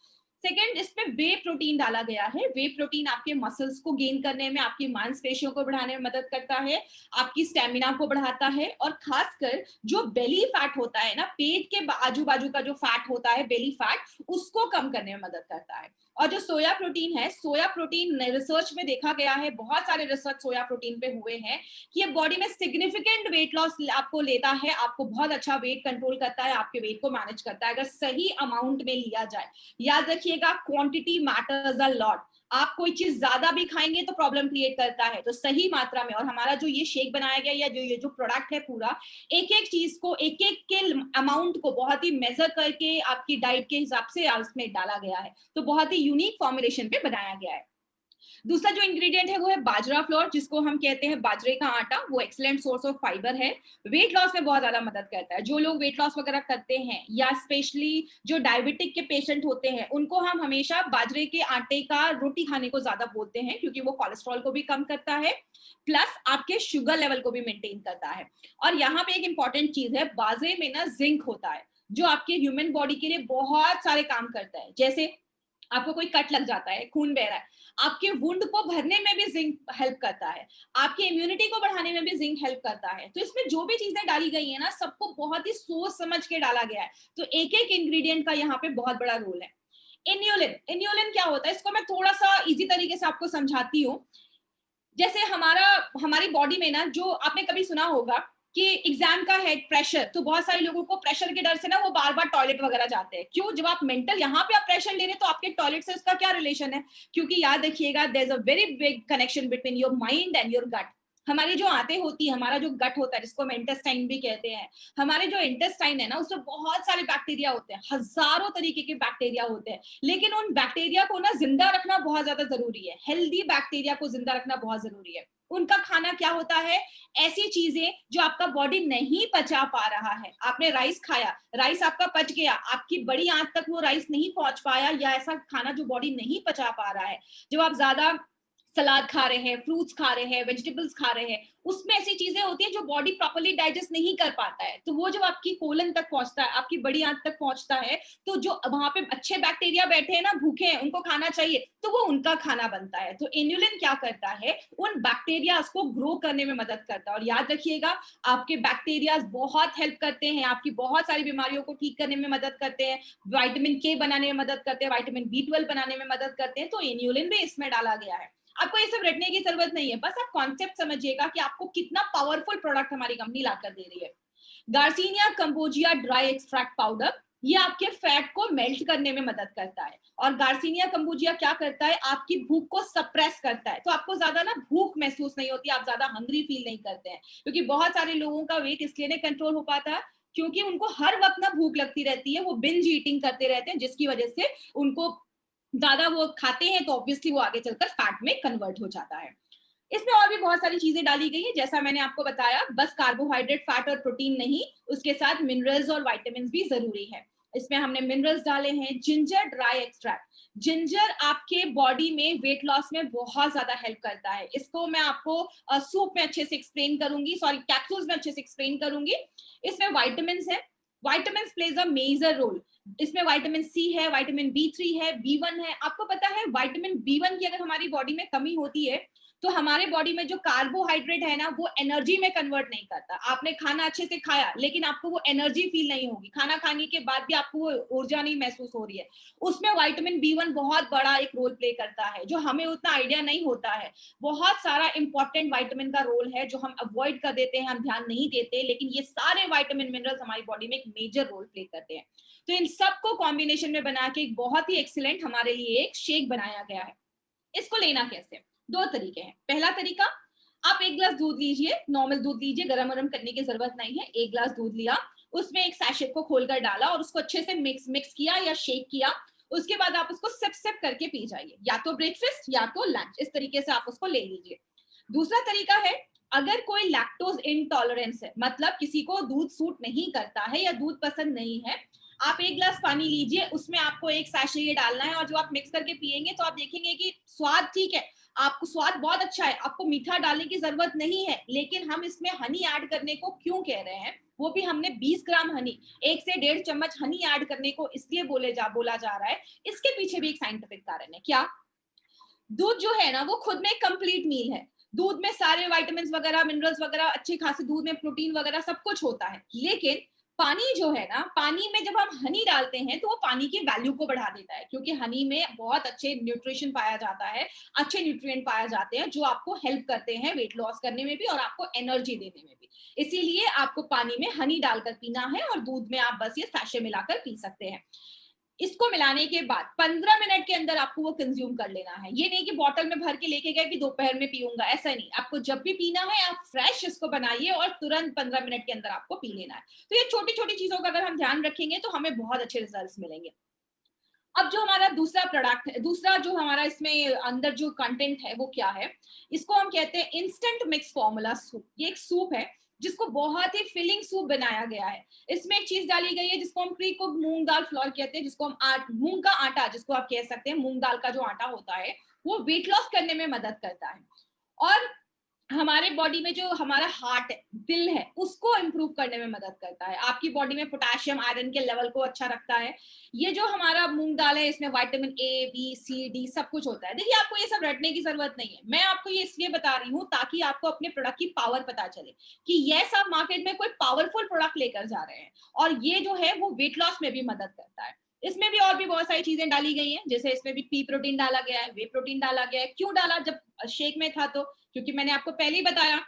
सेकेंड, इसमें वे प्रोटीन डाला गया है। वे प्रोटीन आपके मसल्स को गेन करने में, आपकी मांसपेशियों को बढ़ाने में मदद करता है, आपकी स्टेमिना को बढ़ाता है, और खासकर जो बेली फैट होता है ना, पेट के आजू बाजू का जो फैट होता है, बेली फैट, उसको कम करने में मदद करता है। और जो सोया प्रोटीन है, सोया प्रोटीन रिसर्च में देखा गया है, बहुत सारे रिसर्च सोया प्रोटीन पे हुए हैं, कि ये बॉडी में सिग्निफिकेंट वेट लॉस आपको लेता है, आपको बहुत अच्छा वेट कंट्रोल करता है, आपके वेट को मैनेज करता है, अगर सही अमाउंट में लिया जाए। याद रखिएगा, क्वांटिटी मैटर्स अ लॉट। आप कोई चीज ज्यादा भी खाएंगे तो प्रॉब्लम क्रिएट करता है, तो सही मात्रा में। और हमारा जो ये शेक बनाया गया, या जो ये जो प्रोडक्ट है पूरा, एक एक चीज को, एक एक के अमाउंट को बहुत ही मेजर करके आपकी डाइट के हिसाब से उसमें डाला गया है, तो बहुत ही यूनिक फॉर्मुलेशन पे बनाया गया है। दूसरा जो इंग्रेडिएंट है वो है बाजरा फ्लोर, जिसको हम कहते हैं बाजरे का आटा। वो एक्सीलेंट सोर्स ऑफ फाइबर है, वेट लॉस में बहुत ज्यादा मदद करता है। जो लोग वेट लॉस वगैरह करते हैं, या स्पेशली जो डायबिटिक के पेशेंट होते हैं, उनको हम हमेशा बाजरे के आटे का रोटी खाने को ज्यादा बोलते हैं, क्योंकि वो कोलेस्ट्रॉल को भी कम करता है, प्लस आपके शुगर लेवल को भी मेंटेन करता है। और यहाँ पे एक इंपॉर्टेंट चीज है, बाजरे में ना जिंक होता है, जो आपके ह्यूमन बॉडी के लिए बहुत सारे काम करता है। जैसे आपको कोई कट लग जाता है, खून बह रहा है, आपके वुंड को भरने में भी जिंक हेल्प करता है, आपकी इम्यूनिटी को बढ़ाने में भी जिंक हेल्प करता है। तो इसमें जो भी चीजें डाली गई है ना, सबको बहुत ही सोच समझ के डाला गया है, तो एक एक इंग्रेडिएंट का यहाँ पे बहुत बड़ा रोल है। इन्यूलिन, इन्यूलिन क्या होता है, इसको मैं थोड़ा सा इजी तरीके से आपको समझाती हूँ। जैसे हमारी बॉडी में ना, जो आपने कभी सुना होगा कि एग्जाम का है प्रेशर, तो बहुत सारे लोगों को प्रेशर के डर से ना वो बार बार टॉयलेट वगैरह जाते हैं। क्यों? जब आप मेंटल यहाँ पे आप प्रेशर ले रहे हैं, तो आपके टॉयलेट से उसका क्या रिलेशन है? क्योंकि याद रखिएगा, there is a very big connection between your mind and your gut. हमारी जो आंतें होती है, हमारा जो गट होता है, जिसको हम इंटेस्टाइन भी कहते हैं, हमारे जो इंटेस्टाइन है ना, उसमें बहुत सारे बैक्टीरिया होते हैं, हजारों तरीके के बैक्टीरिया होते हैं, लेकिन उन बैक्टीरिया को ना जिंदा रखना बहुत ज्यादा जरूरी है। हेल्दी बैक्टीरिया को जिंदा रखना बहुत जरूरी है। उनका खाना क्या होता है? ऐसी चीजें जो आपका बॉडी नहीं पचा पा रहा है। आपने राइस खाया, राइस आपका पच गया, आपकी बड़ी आंत तक वो राइस नहीं पहुंच पाया, या ऐसा खाना जो बॉडी नहीं पचा पा रहा है। जब आप ज्यादा सलाद खा रहे हैं, फ्रूट्स खा रहे हैं, वेजिटेबल्स खा रहे हैं, उसमें ऐसी चीजें होती है जो बॉडी प्रॉपर्ली डाइजेस्ट नहीं कर पाता है, तो वो जब आपकी कोलन तक पहुंचता है, आपकी बड़ी आंत तक पहुंचता है, तो जो वहां पे अच्छे बैक्टीरिया बैठे हैं ना, भूखे हैं, उनको खाना चाहिए, तो वो उनका खाना बनता है। तो इन्युलिन क्या करता है? उन बैक्टीरिया को ग्रो करने में मदद करता है। और याद रखिएगा, आपके बैक्टीरिया बहुत हेल्प करते हैं, आपकी बहुत सारी बीमारियों को ठीक करने में मदद करते हैं, विटामिन के बनाने में मदद करते हैं, विटामिन B12 बनाने में मदद करते हैं। तो इन्युलिन भी इसमें डाला गया है। आपको ये सब रटने की जरूरत नहीं है, बस आप कॉन्सेप्ट समझिएगा कि आपको कितना पावरफुल प्रोडक्ट हमारी कंपनी लाकर दे रही है। Garcinia cambogia dry extract powder, ये आपके फैट को मेल्ट करने में मदद करता है। और गार्सिनिया कंबोजिया क्या करता है? आपकी भूख को सप्रेस करता है, तो आपको ज्यादा ना भूख महसूस नहीं होती, आप ज्यादा हंग्री फील नहीं करते हैं। क्योंकि बहुत सारे लोगों का वेट इसलिए नहीं कंट्रोल हो पाता है, क्योंकि उनको हर वक्त ना भूख लगती रहती है, वो बिंज ईटिंग करते रहते हैं, जिसकी वजह से उनको ज्यादा वो खाते हैं, तो ऑब्वियसली वो आगे चलकर फैट में कन्वर्ट हो जाता है। इसमें और भी बहुत सारी चीजें डाली गई है, जैसा मैंने आपको बताया, बस कार्बोहाइड्रेट, फैट और प्रोटीन नहीं, उसके साथ मिनरल्स और विटामिन भी जरूरी है। इसमें हमने मिनरल्स डाले हैं। जिंजर ड्राई एक्सट्रैक्ट, जिंजर आपके बॉडी में वेट लॉस में बहुत ज्यादा हेल्प करता है। इसको मैं आपको सूप में अच्छे से एक्सप्लेन करूंगी, सॉरी कैप्सूल्स में अच्छे से एक्सप्लेन करूंगी। इसमें विटामिन है, vitamin plays a major role. इसमें विटामिन सी है, विटामिन B3 है, B1 है। आपको पता है विटामिन B1 की अगर हमारी बॉडी में कमी होती है, तो हमारे बॉडी में जो कार्बोहाइड्रेट है ना, वो एनर्जी में कन्वर्ट नहीं करता। आपने खाना अच्छे से खाया, लेकिन आपको वो एनर्जी फील नहीं होगी, खाना खाने के बाद भी आपको वो ऊर्जा नहीं महसूस हो रही है। उसमें विटामिन B1 बहुत बड़ा एक रोल प्ले करता है, जो हमें उतना आइडिया नहीं होता है। बहुत सारा इंपॉर्टेंट विटामिन का रोल है, जो हम अवॉइड कर देते हैं, हम ध्यान नहीं देते, लेकिन ये सारे विटामिन मिनरल्स हमारी बॉडी में एक मेजर रोल प्ले करते हैं। तो इन सबको कॉम्बिनेशन में बना के एक बहुत ही एक्सीलेंट हमारे लिए एक शेक बनाया गया है। इसको लेना कैसे? दो तरीके हैं। पहला तरीका, आप एक गिलास दूध लीजिए, नॉर्मल दूध लीजिए, गरम गरम करने की जरूरत नहीं है। एक गिलास दूध लिया, उसमें एक सैशेट को खोलकर डाला और उसको अच्छे से मिक्स किया या शेक किया। उसके बाद आप उसको सिप सिप करके पी जाइए, या तो ब्रेकफास्ट या तो लंच, इस तरीके से आप उसको ले लीजिए। दूसरा तरीका है, अगर कोई लैक्टोज इंटॉलरेंस है, मतलब किसी को दूध सूट नहीं करता है या दूध पसंद नहीं है, आप एक गिलास पानी लीजिए, उसमें आपको एक सैशे ये डालना है और जो आप मिक्स करके पिएंगे तो आप देखेंगे कि स्वाद ठीक है, आपको स्वाद बहुत अच्छा है, आपको मीठा डालने की जरूरत नहीं है। लेकिन हम इसमें हनी ऐड करने को क्यों कह रहे हैं, वो भी हमने 20 ग्राम हनी, 1 से 1.5 चम्मच हनी ऐड करने को इसलिए बोला जा रहा है, इसके पीछे भी एक साइंटिफिक कारण है। क्या? दूध जो है ना वो खुद में एक कंप्लीट मील है। दूध में सारे विटामिन वगैरह, मिनरल्स वगैरह, अच्छे खासे दूध में प्रोटीन वगैरह सब कुछ होता है। लेकिन पानी जो है ना, पानी में जब हम हनी डालते हैं तो वो पानी की वैल्यू को बढ़ा देता है, क्योंकि हनी में बहुत अच्छे न्यूट्रिशन पाया जाता है, अच्छे न्यूट्रिएंट पाए जाते हैं जो आपको हेल्प करते हैं वेट लॉस करने में भी और आपको एनर्जी देने में भी। इसीलिए आपको पानी में हनी डालकर पीना है और दूध में आप बस ये सैशे मिलाकर पी सकते हैं। इसको मिलाने के बाद 15 मिनट के अंदर आपको वो कंज्यूम कर लेना है। ये नहीं कि बॉटल में भर के लेके गए कि दोपहर में पीऊंगा, ऐसा नहीं। आपको जब भी पीना है आप फ्रेश इसको बनाइए और तुरंत 15 मिनट के अंदर आपको पी लेना है। तो ये छोटी छोटी चीजों का अगर हम ध्यान रखेंगे तो हमें बहुत अच्छे रिजल्ट्स मिलेंगे। अब जो हमारा दूसरा प्रोडक्ट है, दूसरा जो हमारा इसमें अंदर जो कंटेंट है वो क्या है, इसको हम कहते हैं इंस्टेंट मिक्स फॉर्मूला सूप। ये एक सूप है जिसको बहुत ही फिलिंग सूप बनाया गया है। इसमें एक चीज डाली गई है जिसको हम प्री कुक मूंग दाल फ्लोर कहते हैं, जिसको हम मूंग का आटा जिसको आप कह सकते हैं, मूंग दाल का जो आटा होता है वो वेट लॉस करने में मदद करता है। और हमारे बॉडी में जो हमारा हार्ट है, दिल है, उसको इंप्रूव करने में मदद करता है। आपकी बॉडी में पोटेशियम आयरन के लेवल को अच्छा रखता है। ये जो हमारा मूंग दाल है इसमें vitamin A B C D सब कुछ होता है। देखिए आपको ये सब रटने की जरूरत नहीं है, मैं आपको ये इसलिए बता रही हूँ ताकि आपको अपने प्रोडक्ट की पावर पता चले कि ये सब मार्केट में कोई पावरफुल प्रोडक्ट लेकर जा रहे हैं और ये जो है वो वेट लॉस में भी मदद करता है। इसमें भी और भी बहुत सारी चीजें डाली गई हैं, जैसे इसमें भी पी प्रोटीन डाला गया है, वे प्रोटीन डाला गया है। क्यों डाला? जब शेक में था तो क्योंकि मैंने आपको पहले ही बताया,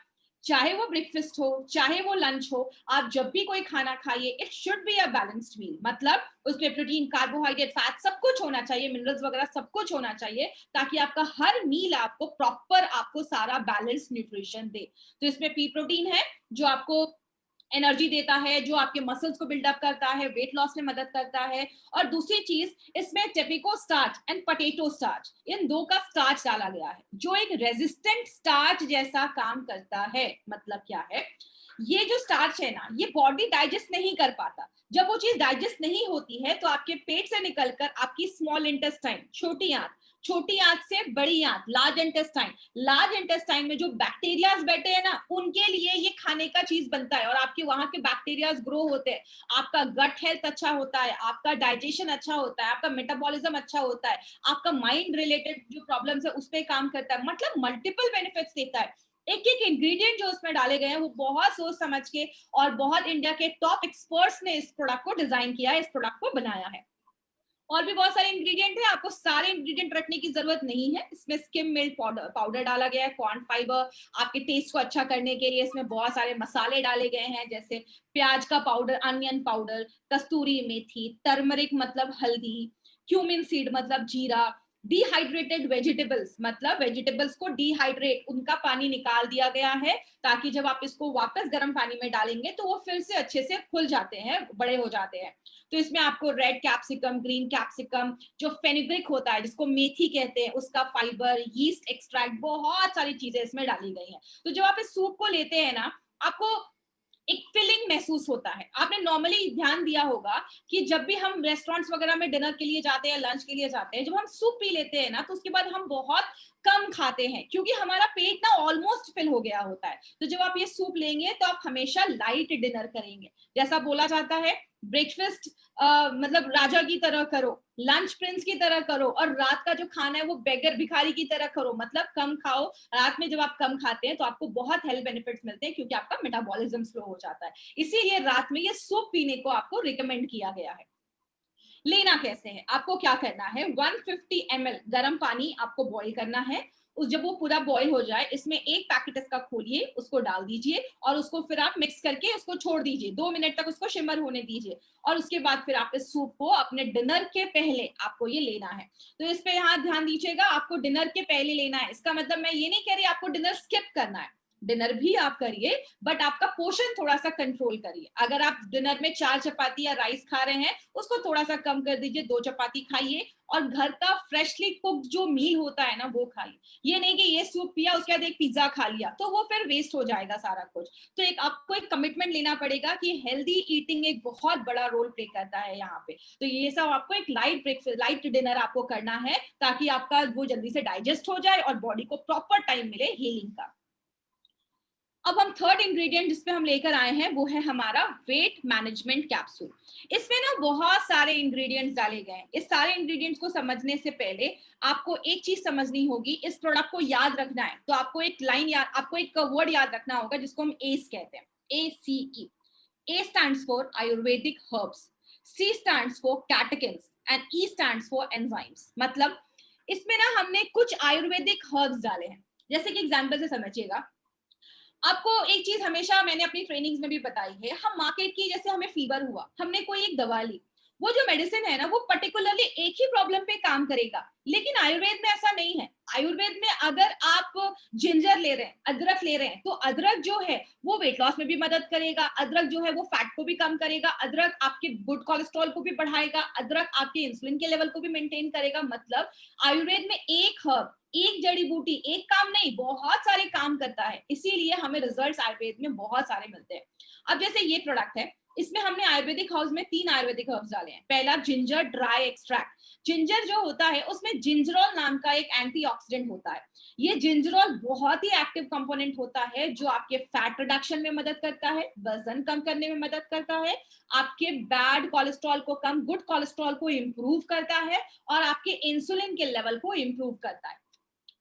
चाहे वो ब्रेकफास्ट हो चाहे वो लंच हो, आप जब भी कोई खाना खाइए it should be a balanced meal. मतलब उसमें प्रोटीन, कार्बोहाइड्रेट, फैट सब कुछ होना चाहिए, मिनरल्स वगैरह सब कुछ होना चाहिए, ताकि आपका हर मील आपको प्रॉपर, आपको सारा बैलेंस न्यूट्रिशन दे। तो इसमें पी प्रोटीन है जो आपको एनर्जी देता है, जो आपके मसल्स को बिल्डअप करता है, वेट लॉस में मदद करता है। और दूसरी चीज, इसमें टेपिको स्टार्च एंड पोटैटो स्टार्च, इन दो का स्टार्च डाला गया है जो एक रेजिस्टेंट स्टार्च जैसा काम करता है। मतलब क्या है, ये जो स्टार्च है ना, ये बॉडी डाइजेस्ट नहीं कर पाता। जब वो चीज डाइजेस्ट नहीं होती है तो आपके पेट से निकलकर आपकी स्मॉल इंटेस्टाइन, छोटी आंत, छोटी आंत से बड़ी आंत, लार्ज इंटेस्टाइन, लार्ज इंटेस्टाइन में जो बैक्टीरियाज बैठे हैं ना, उनके लिए ये खाने का चीज बनता है और आपके वहां के बैक्टीरियाज ग्रो होते हैं। आपका गट हेल्थ अच्छा होता है, आपका डाइजेशन अच्छा होता है, आपका मेटाबॉलिज्म अच्छा होता है, आपका माइंड रिलेटेड जो प्रॉब्लम्स है उस पर काम करता है। मतलब मल्टीपल बेनिफिट्स देता है। एक एक इंग्रेडिएंट जो उसमें डाले गए हैं वो बहुत सोच समझ के और बहुत इंडिया के टॉप एक्सपर्ट्स ने इस प्रोडक्ट को डिजाइन किया है, इस प्रोडक्ट को बनाया है। और भी बहुत सारे इंग्रेडिएंट है, आपको सारे इंग्रेडिएंट रखने की जरूरत नहीं है। इसमें स्किम मिल्क पाउडर डाला गया है, कॉर्न फाइबर आपके टेस्ट को अच्छा करने के लिए। इसमें बहुत सारे मसाले डाले गए हैं, जैसे प्याज का पाउडर, अनियन पाउडर, कस्तूरी मेथी, टर्मरिक मतलब हल्दी, क्यूमिन सीड मतलब जीरा, डिहाइड्रेटेड वेजिटेबल्स मतलब वेजिटेबल्स को डिहाइड्रेट, उनका पानी निकाल दिया गया है ताकि जब आप इसको वापस गर्म पानी में डालेंगे तो वो फिर से अच्छे से खुल जाते हैं, बड़े हो जाते हैं। तो इसमें आपको रेड कैप्सिकम, ग्रीन कैप्सिकम, जो फेनिग्रिक होता है जिसको मेथी कहते हैं, उसका फाइबर, यीस्ट एक्सट्रैक्ट, बहुत सारी चीजें इसमें डाली गई हैं। तो जब आप इस सूप को लेते हैं ना, आपको एक फीलिंग महसूस होता है। आपने नॉर्मली ध्यान दिया होगा कि जब भी हम रेस्टोरेंट्स वगैरह में डिनर के लिए जाते हैं, लंच के लिए जाते हैं, जब हम सूप पी लेते हैं ना तो उसके बाद हम बहुत कम खाते हैं क्योंकि हमारा पेट ना ऑलमोस्ट फिल हो गया होता है। तो जब आप ये सूप लेंगे तो आप हमेशा लाइट डिनर करेंगे। जैसा बोला जाता है, ब्रेकफास्ट मतलब राजा की तरह करो, लंच प्रिंस की तरह करो, और रात का जो खाना है वो बेगर भिखारी की तरह करो। मतलब कम खाओ। रात में जब आप कम खाते हैं तो आपको बहुत हेल्थ बेनिफिट्स मिलते हैं क्योंकि आपका मेटाबॉलिज्म स्लो हो जाता है। इसीलिए रात में ये सूप पीने को आपको रिकमेंड किया गया है। लेना कैसे है, आपको क्या करना है, 150 ml गर्म पानी आपको बॉईल करना है। उस जब वो पूरा बॉईल हो जाए, इसमें एक पैकेट इसका खोलिए, उसको डाल दीजिए और उसको फिर आप मिक्स करके उसको छोड़ दीजिए, 2 मिनट तक उसको शिमर होने दीजिए। और उसके बाद फिर आप इस सूप को अपने डिनर के पहले आपको ये लेना है। तो इस पे यहाँ ध्यान दीजिएगा, आपको डिनर के पहले लेना है। इसका मतलब मैं ये नहीं कह रही आपको डिनर स्किप करना है, डिनर भी आप करिए, बट आपका पोर्शन थोड़ा सा कंट्रोल करिए। अगर आप डिनर में 4 चपाती या राइस खा रहे हैं, उसको थोड़ा सा कम कर दीजिए, 2 चपाती खाइए और घर का फ्रेशली कुक्ड जो मील होता है ना वो खाइए। ये नहीं कि ये सूप पिया उसके बाद एक पिज्जा खा लिया, तो वो फिर वेस्ट हो जाएगा सारा कुछ। तो एक आपको एक कमिटमेंट लेना पड़ेगा कि हेल्दी ईटिंग एक बहुत बड़ा रोल प्ले करता है यहाँ पे। तो ये सब आपको एक लाइट ब्रेकफास्ट, लाइट डिनर आपको करना है, ताकि आपका वो जल्दी से डाइजेस्ट हो जाए और बॉडी को प्रॉपर टाइम मिले हीलिंग का। अब हम थर्ड इंग्रेडिएंट जिस पे हम लेकर आए हैं वो है हमारा वेट मैनेजमेंट कैप्सूल। इसमें ना बहुत सारे इंग्रेडिएंट्स डाले गए हैं। इस सारे इंग्रेडिएंट्स को समझने से पहले आपको एक चीज समझनी होगी, इस प्रोडक्ट को याद रखना है तो आपको एक लाइन याद, आपको एक वर्ड याद रखना होगा जिसको हम एस कहते हैं, ACE। A stands for Ayurvedic herbs, C stands for catechins and E stands for enzymes। मतलब इसमें ना हमने कुछ आयुर्वेदिक हर्ब्स डाले हैं। जैसे कि एग्जांपल से समझिएगा, आपको एक चीज हमेशा मैंने अपनी ट्रेनिंग्स में भी बताई है, हम मार्केट की, जैसे हमें फीवर हुआ, हमने कोई एक दवा ली, वो जो मेडिसिन है ना वो पर्टिकुलरली एक ही प्रॉब्लम पे काम करेगा, लेकिन आयुर्वेद में ऐसा नहीं है। आयुर्वेद में अगर आप जिंजर ले रहे हैं, अदरक ले रहे हैं, तो अदरक जो है वो वेट लॉस में भी मदद करेगा, अदरक जो है वो फैट को भी कम करेगा, अदरक आपके गुड कोलेस्ट्रॉल को भी बढ़ाएगा, अदरक आपके इंसुलिन के लेवल को भी मेंटेन करेगा। मतलब आयुर्वेद में एक हर्ब, एक जड़ी बूटी, एक काम नहीं, बहुत सारे काम करता है, इसीलिए हमें रिजल्ट्स आयुर्वेद में बहुत सारे मिलते हैं। अब जैसे ये प्रोडक्ट है, इसमें हमने आयुर्वेदिक हाउस में 3 आयुर्वेदिक हर्ब्स डाले हैं। पहला जिंजर ड्राई एक्सट्रैक्ट। जिंजर जो होता है उसमें जिंजरोल नाम का एक एंटीऑक्सीडेंट होता है। ये जिंजरोल बहुत ही एक्टिव कंपोनेंट होता है जो आपके फैट रिडक्शन में मदद करता है, वजन कम करने में मदद करता है, आपके बैड कोलेस्ट्रॉल को कम, गुड कोलेस्ट्रॉल को इंप्रूव करता है और आपके इंसुलिन के लेवल को इंप्रूव करता है।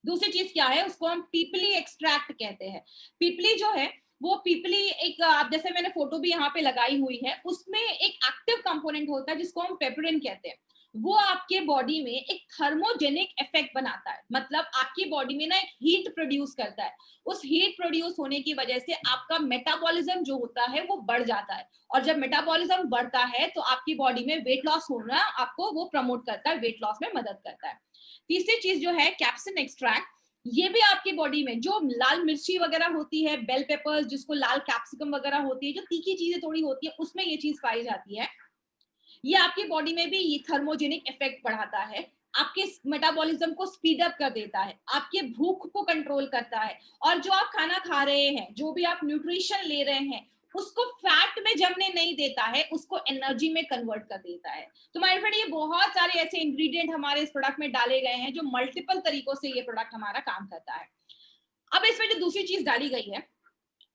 दूसरी चीज क्या है, उसको हम पीपली एक्सट्रैक्ट कहते हैं। पीपली जो है वो पीपली एक, आप जैसे मैंने फोटो भी यहाँ पे लगाई हुई है, उसमें एक एक्टिव कंपोनेंट होता है जिसको हम पेपरिन कहते हैं। वो आपके बॉडी में एक थर्मोजेनिक इफेक्ट बनाता है, मतलब आपकी बॉडी में ना एक हीट प्रोड्यूस करता है। उस हीट प्रोड्यूस होने की वजह से आपका मेटाबॉलिज्म जो होता है वो बढ़ जाता है, और जब मेटाबॉलिज्म बढ़ता है तो आपकी बॉडी में वेट लॉस होना आपको वो प्रमोट करता है, वेट लॉस में मदद करता है। तीसरी चीज जो है कैप्सिन एक्सट्रैक्ट, ये भी आपकी बॉडी में जो लाल मिर्ची वगैरह होती है, बेल पेपर्स जिसको लाल कैप्सिकम वगैरह होती है, जो तीखी चीजें थोड़ी होती है, उसमें ये चीज पाई जाती है। ये आपकी बॉडी में भी ये थर्मोजेनिक इफेक्ट बढ़ाता है, आपके मेटाबॉलिज्म को स्पीड अप कर देता है, आपके भूख को कंट्रोल करता है, और जो आप खाना खा रहे हैं, जो भी आप न्यूट्रिशन ले रहे हैं, उसको फैट में जमने नहीं देता है, उसको एनर्जी में कन्वर्ट कर देता है। तो माय फ्रेंड, ये बहुत सारे ऐसे इंग्रेडिएंट हमारे इस प्रोडक्ट में डाले गए हैं जो मल्टीपल तरीकों से ये प्रोडक्ट हमारा काम करता है। अब इसमें जो दूसरी चीज डाली गई है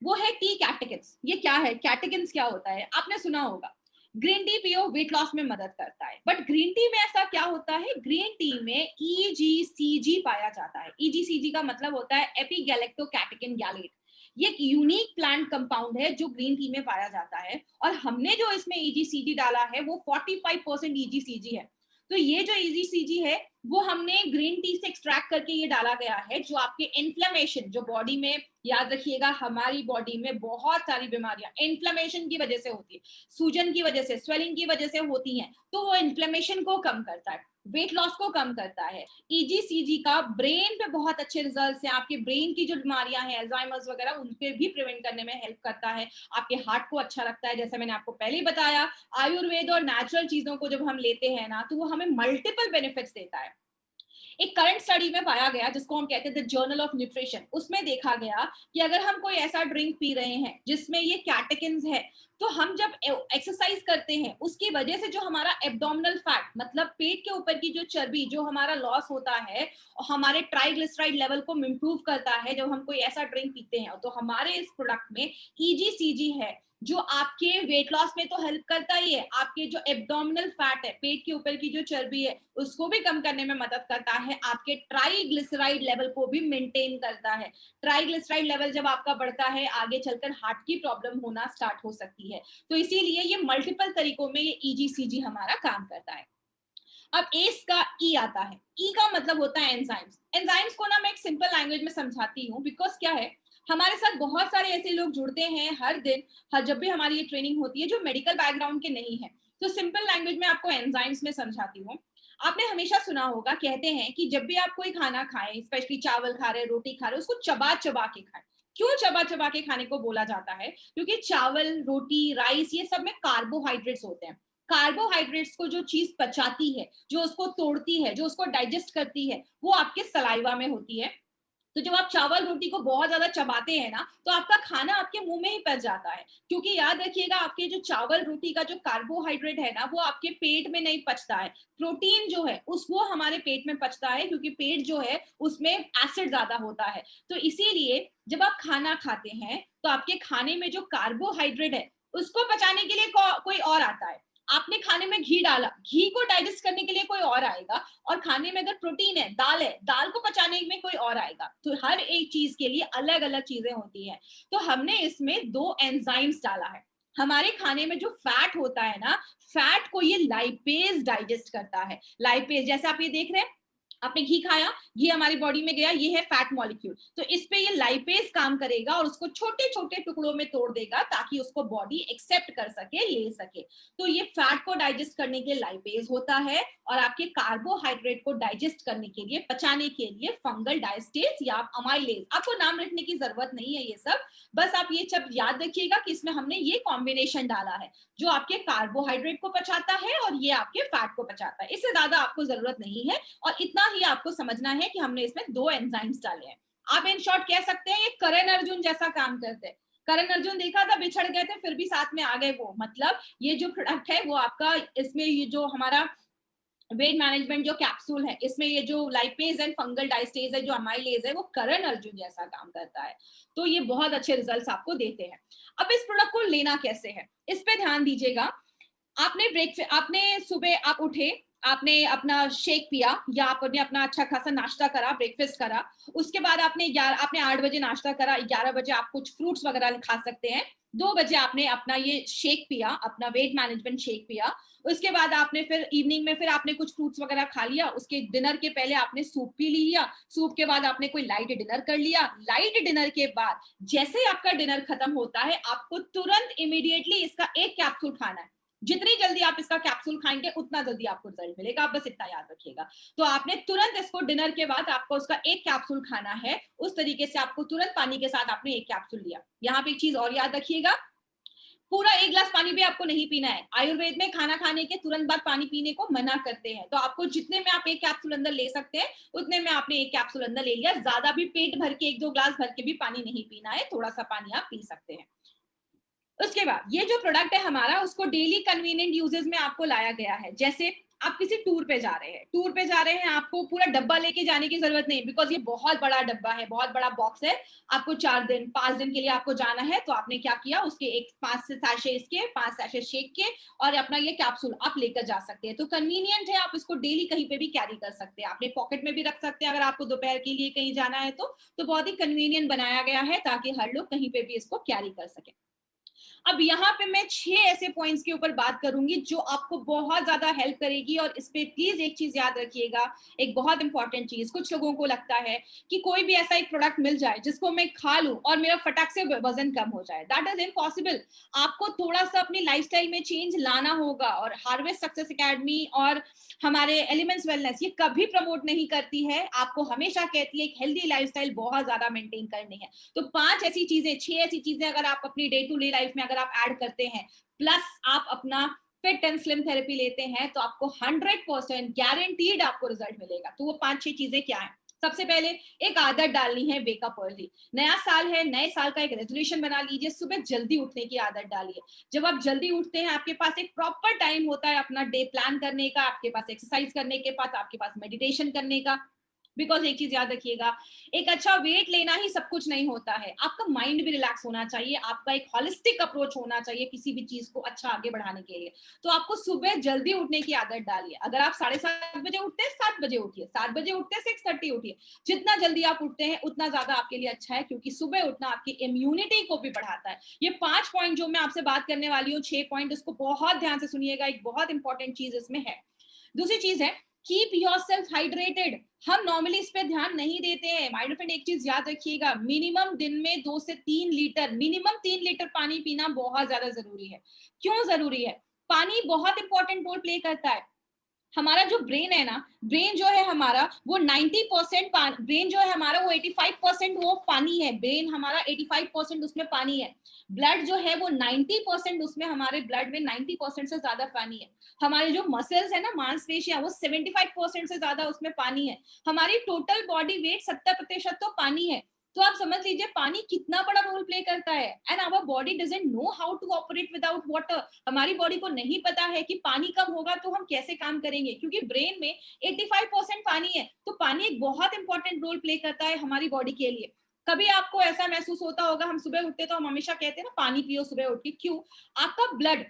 वो है टी कैटेकिन्स। ये क्या है, कैटेकिन्स क्या होता है, आपने सुना होगा, ग्रीन टी पियो वेट लॉस में मदद करता है, बट ग्रीन टी में ऐसा क्या होता है, ग्रीन टी में EGCG पाया जाता है। EGCG का मतलब होता है एपिगैलेक्टोकैटेकिन गैलेट। ये एक यूनिक प्लांट कंपाउंड है जो ग्रीन टी में पाया जाता है, और हमने जो इसमें EGCG डाला है वो 45% EGCG है। तो ये जो EGCG है वो हमने ग्रीन टी से एक्सट्रैक्ट करके ये डाला गया है, जो आपके इन्फ्लेमेशन, जो बॉडी में, याद रखिएगा हमारी बॉडी में बहुत सारी बीमारियां इन्फ्लेमेशन की वजह से होती है, सूजन की वजह से, स्वेलिंग की वजह से होती हैं, तो वो इन्फ्लेमेशन को कम करता है, वेट लॉस को कम करता है। EGCG का ब्रेन पे बहुत अच्छे रिजल्ट्स हैं, आपके ब्रेन की जो बीमारियां हैं, अल्जाइमर्स वगैरह, उनपे भी प्रिवेंट करने में हेल्प करता है। आपके हार्ट को अच्छा रखता है, जैसे मैंने आपको पहले ही बताया, आयुर्वेद और नेचुरल चीजों को जब हम लेते हैं ना तो वो हमें मल्टीपल बेनिफिट्स देता है। एक करंट स्टडी में पाया गया जिसको हम कहते हैं द जर्नल ऑफ न्यूट्रिशन, उसमें देखा गया कि अगर हम कोई ऐसा ड्रिंक पी रहे हैं जिसमें ये कैटेकिन्स है, तो हम जब एक्सरसाइज करते हैं उसकी वजह से जो हमारा एब्डोमिनल फैट, मतलब पेट के ऊपर की जो चर्बी, जो हमारा लॉस होता है, और हमारे ट्राइग्लिसराइड लेवल को इंप्रूव करता है जब हम कोई ऐसा ड्रिंक पीते हैं। तो हमारे इस प्रोडक्ट में EGCG है जो आपके वेट लॉस में तो हेल्प करता ही है, आपके जो एब्डोमिनल फैट है, पेट के ऊपर की जो चर्बी है, उसको भी कम करने में मदद करता है, आपके ट्राइग्लिसराइड लेवल को भी मेंटेन करता है। ट्राइग्लिसराइड लेवल जब आपका बढ़ता है, आगे चलकर हार्ट की प्रॉब्लम होना स्टार्ट हो सकती है। तो इसीलिए ये मल्टीपल तरीकों में ये EGCG हमारा काम करता है। अब एस का ई आता है, ई का मतलब होता है एंजाइम्स। एंजाइम्स को ना मैं एक सिंपल लैंग्वेज में समझाती हूँ, बिकॉज क्या है, हमारे साथ बहुत सारे ऐसे लोग जुड़ते हैं हर दिन, हर जब भी हमारी ये ट्रेनिंग होती है, जो मेडिकल बैकग्राउंड के नहीं है। तो सिंपल लैंग्वेज में आपको एंजाइम्स में समझाती हूँ। आपने हमेशा सुना होगा, कहते हैं कि जब भी आप कोई खाना खाएं, स्पेशली चावल खा रहे, रोटी खा रहे, उसको चबा चबा के खाएं। क्यों चबा चबा के खाने को बोला जाता है? क्योंकि चावल, रोटी, राइस ये सब में कार्बोहाइड्रेट्स होते हैं। कार्बोहाइड्रेट्स को जो चीज पचाती है, जो उसको तोड़ती है, जो उसको डाइजेस्ट करती है, वो आपके सलाइवा में होती है। तो जब आप चावल रोटी को बहुत ज्यादा चबाते हैं ना, तो आपका खाना आपके मुंह में ही पच जाता है। क्योंकि याद रखिएगा, आपके जो चावल रोटी का जो कार्बोहाइड्रेट है ना, वो आपके पेट में नहीं पचता है। प्रोटीन जो है उस वो हमारे पेट में पचता है, क्योंकि पेट जो है उसमें एसिड ज्यादा होता है। तो इसीलिए जब आप खाना खाते हैं तो आपके खाने में जो कार्बोहाइड्रेट है उसको पचाने के लिए कोई और आता है। आपने खाने में घी डाला, घी को डाइजेस्ट करने के लिए कोई और आएगा। और खाने में अगर प्रोटीन है, दाल को पचाने में कोई और आएगा। तो हर एक चीज के लिए अलग अलग चीजें होती है। तो हमने इसमें 2 एंजाइम्स डाला है। हमारे खाने में जो फैट होता है ना, फैट को ये लाइपेज डाइजेस्ट करता है। लाइपेज, जैसे आप ये देख रहे हैं, आपने घी खाया, घी हमारी बॉडी में गया, ये है फैट मॉलिक्यूल। तो इस पे ये लाइपेज काम करेगा और उसको छोटे छोटे टुकड़ों में तोड़ देगा, ताकि उसको बॉडी एक्सेप्ट कर सके, ले सके। तो ये फैट को डाइजेस्ट करने के लिए लाइपेज होता है, और आपके कार्बोहाइड्रेट को डाइजेस्ट करने के लिए, पचाने के लिए फंगल डायस्टेज या अमाइलेज। आपको नाम रखने की जरूरत नहीं है ये सब, बस आप ये सब याद रखिएगा कि इसमें हमने ये कॉम्बिनेशन डाला है, जो आपके कार्बोहाइड्रेट को पचाता है और ये आपके फैट को पचाता है। इससे ज्यादा आपको जरूरत नहीं है, और इतना ही आपको समझना है कि हमने इसमें 2 एंजाइम्स डाले हैं। आप इन शॉर्ट कह सकते हैं ये करण अर्जुन जैसा काम करते हैं। करण अर्जुन देखा था, बिछड़ गए थे फिर भी साथ में आ गए वो। मतलब ये जो प्रोडक्ट है वो आपका, इसमें ये जो हमारा वेट मैनेजमेंट जो कैप्सूल है, इसमें ये जो लाइपेज एंड फंगल डाइस्टेज है, जो अमाइलेज है, वो करण अर्जुन जैसा काम करता है। तो ये बहुत अच्छे रिजल्ट्स आपको देते हैं। अब इस प्रोडक्ट को लेना कैसे है, इस पे ध्यान दीजिएगा। आपने सुबह आप उठे, आपने अपना शेक पिया, या आपने अपना अच्छा खासा नाश्ता करा, ब्रेकफास्ट करा। उसके बाद आपने 8 बजे नाश्ता करा, 11 बजे आप कुछ फ्रूट्स वगैरह खा सकते हैं। 2 बजे आपने अपना ये शेक पिया, अपना वेट मैनेजमेंट शेक पिया। उसके बाद आपने फिर इवनिंग में फिर आपने कुछ फ्रूट्स वगैरह खा लिया। उसके डिनर के पहले आपने सूप पी लिया। सूप के बाद आपने कोई लाइट डिनर कर लिया। लाइट डिनर के बाद जैसे ही आपका डिनर खत्म होता है, आपको तुरंत इमीडिएटली इसका एक कैप्सूल खाना है। जितनी जल्दी आप इसका कैप्सूल खाएंगे उतना जल्दी आपको रिजल्ट मिलेगा, आप बस इतना याद रखिएगा। तो आपने तुरंत इसको डिनर के बाद आपको उसका एक कैप्सूल खाना है। उस तरीके से आपको तुरंत पानी के साथ आपने एक कैप्सूल लिया। यहाँ पे एक चीज और याद रखिएगा, पूरा 1 ग्लास पानी भी आपको नहीं पीना है। आयुर्वेद में खाना खाने के तुरंत बाद पानी पीने को मना करते हैं। तो आपको जितने में आप एक कैप्सूल अंदर ले सकते हैं, उतने में आपने एक कैप्सूल अंदर ले लिया। ज्यादा भी पेट भर के 1-2 ग्लास भर के भी पानी नहीं पीना है, थोड़ा सा पानी आप पी सकते हैं। उसके बाद ये जो प्रोडक्ट है हमारा, उसको डेली कन्वीनियंट यूजेस में आपको लाया गया है। जैसे आप किसी टूर पे जा रहे हैं, आपको पूरा डब्बा लेके जाने की जरूरत नहीं, बिकॉज ये बहुत बड़ा डब्बा है, बहुत बड़ा बॉक्स है। आपको 4 दिन 5 दिन के लिए आपको जाना है, तो आपने क्या किया, उसके एक 5 से सैशे इसके, 5 सैशे शेक के, और अपना ये कैप्सूल आप लेकर जा सकते हैं। तो कन्वीनियंट है, आप इसको डेली कहीं पे भी कैरी कर सकते हैं। आपने पॉकेट में भी रख सकते हैं अगर आपको दोपहर के लिए कहीं जाना है तो बहुत ही कन्वीनियंट बनाया गया है, ताकि हर लोग कहीं पे भी इसको कैरी कर सके। अब यहाँ पे मैं 6 ऐसे पॉइंट्स के ऊपर बात करूंगी जो आपको बहुत ज्यादा हेल्प करेगी। और इस पे प्लीज एक चीज याद रखिएगा, एक बहुत इंपॉर्टेंट चीज। कुछ लोगों को लगता है कि कोई भी ऐसा एक प्रोडक्ट मिल जाए जिसको मैं खा लूं और मेरा फटाक से वजन कम हो जाए। That is impossible. आपको थोड़ा सा अपनी लाइफस्टाइल में चेंज लाना होगा। और हार्वेस्ट सक्सेस एकेडमी और हमारे एलिमेंट्स वेलनेस ये कभी प्रमोट नहीं करती है, आपको हमेशा कहती है एक हेल्दी लाइफस्टाइल बहुत ज्यादा मेंटेन करनी है। तो 5 ऐसी चीजें, 6 ऐसी चीजें अगर आप अपनी डे टू डे लाइफ में अगर आप ऐड करते हैं, प्लस आप अपना फिट एंड स्लिम थेरेपी लेते हैं, तो आपको 100% गारंटीड आपको रिजल्ट मिलेगा। तो वो 5-6 चीजें क्या है? सबसे पहले एक आदत डालनी है, वेकअप अर्ली। नया साल है, नए साल का एक रेजोल्यूशन बना लीजिए, सुबह जल्दी उठने की आदत डालिए। जब आप जल्दी उठते हैं, आपके पास एक प्रॉपर टाइम होता है अपना डे प्लान करने का, आपके पास एक्सरसाइज करने के पास, आपके पास मेडिटेशन करने का। बिकॉज एक चीज याद रखिएगा, एक अच्छा वेट लेना ही सब कुछ नहीं होता है। आपका माइंड भी रिलैक्स होना चाहिए, आपका एक हॉलिस्टिक अप्रोच होना चाहिए किसी भी चीज को अच्छा आगे बढ़ाने के लिए। तो आपको सुबह जल्दी उठने की आदत डालिए। अगर आप 7:30 बजे उठते हैं, 7 बजे उठिए। 7 बजे उठते हैं, 6:30 उठिए। जितना जल्दी आप उठते हैं उतना ज्यादा आपके लिए अच्छा है, क्योंकि सुबह उठना आपकी इम्यूनिटी को भी बढ़ाता है। ये 5 पॉइंट जो मैं आपसे बात करने वाली हूँ, 6 पॉइंट, इसको बहुत ध्यान से सुनिएगा। एक बहुत इंपॉर्टेंट चीज इसमें है। दूसरी चीज है, कीप योरसेल्फ हाइड्रेटेड। हम नॉर्मली इस पे ध्यान नहीं देते हैं। माय डियर फ्रेंड, एक चीज याद रखिएगा, मिनिमम दिन में 2 से 3 लीटर, मिनिमम 3 लीटर पानी पीना बहुत ज्यादा जरूरी है। क्यों जरूरी है? पानी बहुत इंपॉर्टेंट रोल प्ले करता है। हमारा जो ब्रेन है ना, ब्रेन जो है हमारा वो 90% ब्रेन जो है हमारा वो 85% वो पानी है, ब्रेन हमारा 85% उसमें पानी है। ब्लड जो है वो 90% उसमें, हमारे ब्लड में 90% से ज्यादा पानी है। हमारे जो मसल्स है ना, मांसपेशियां, वो 75% से ज्यादा उसमें पानी है। हमारी टोटल बॉडी वेट 70% तो पानी है। तो आप समझ लीजिए पानी कितना बड़ा रोल प्ले करता है। And our body doesn't know how to operate without water. हमारी बॉडी को नहीं पता है कि पानी कब होगा तो हम कैसे काम करेंगे, क्योंकि ब्रेन में 85% पानी है। तो पानी एक बहुत इंपॉर्टेंट रोल प्ले करता है हमारी बॉडी के लिए। कभी आपको ऐसा महसूस होता होगा, हम सुबह उठते तो हम हमेशा कहते हैं ना पानी पियो सुबह उठ के, क्यों? आपका ब्लड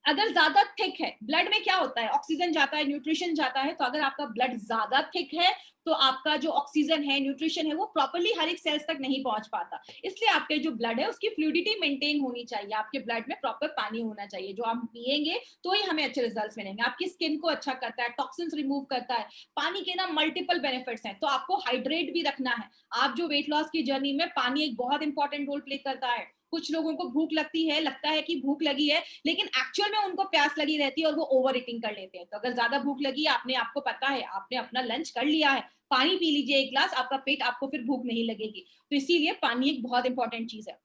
अगर ज्यादा थिक है, ब्लड में क्या होता है, ऑक्सीजन जाता है, न्यूट्रिशन जाता है। तो अगर आपका ब्लड ज्यादा थिक है तो आपका जो ऑक्सीजन है, न्यूट्रिशन है, वो प्रॉपर्ली हर एक सेल्स तक नहीं पहुंच पाता। इसलिए आपके जो ब्लड है उसकी फ्लूइडिटी मेंटेन होनी चाहिए, आपके ब्लड में प्रॉपर पानी होना चाहिए, जो आप पिएंगे तो ही हमें अच्छे रिजल्ट्स मिलेंगे। आपकी स्किन को अच्छा करता है, टॉक्सिन्स रिमूव करता है। पानी के ना मल्टीपल बेनिफिट्स हैं, तो आपको हाइड्रेट भी रखना है। आप जो वेट लॉस की जर्नी में, पानी एक बहुत इंपॉर्टेंट रोल प्ले करता है। कुछ लोगों को भूख लगती है, लगता है कि भूख लगी है, लेकिन एक्चुअल में उनको प्यास लगी रहती है और वो ओवर ईटिंग कर लेते हैं। तो अगर ज्यादा भूख लगी, आपने, आपको पता है, आपने अपना लंच कर लिया है, पानी पी लीजिए एक ग्लास, आपका पेट, आपको फिर भूख नहीं लगेगी। तो इसीलिए पानी एक बहुत इंपॉर्टेंट चीज है।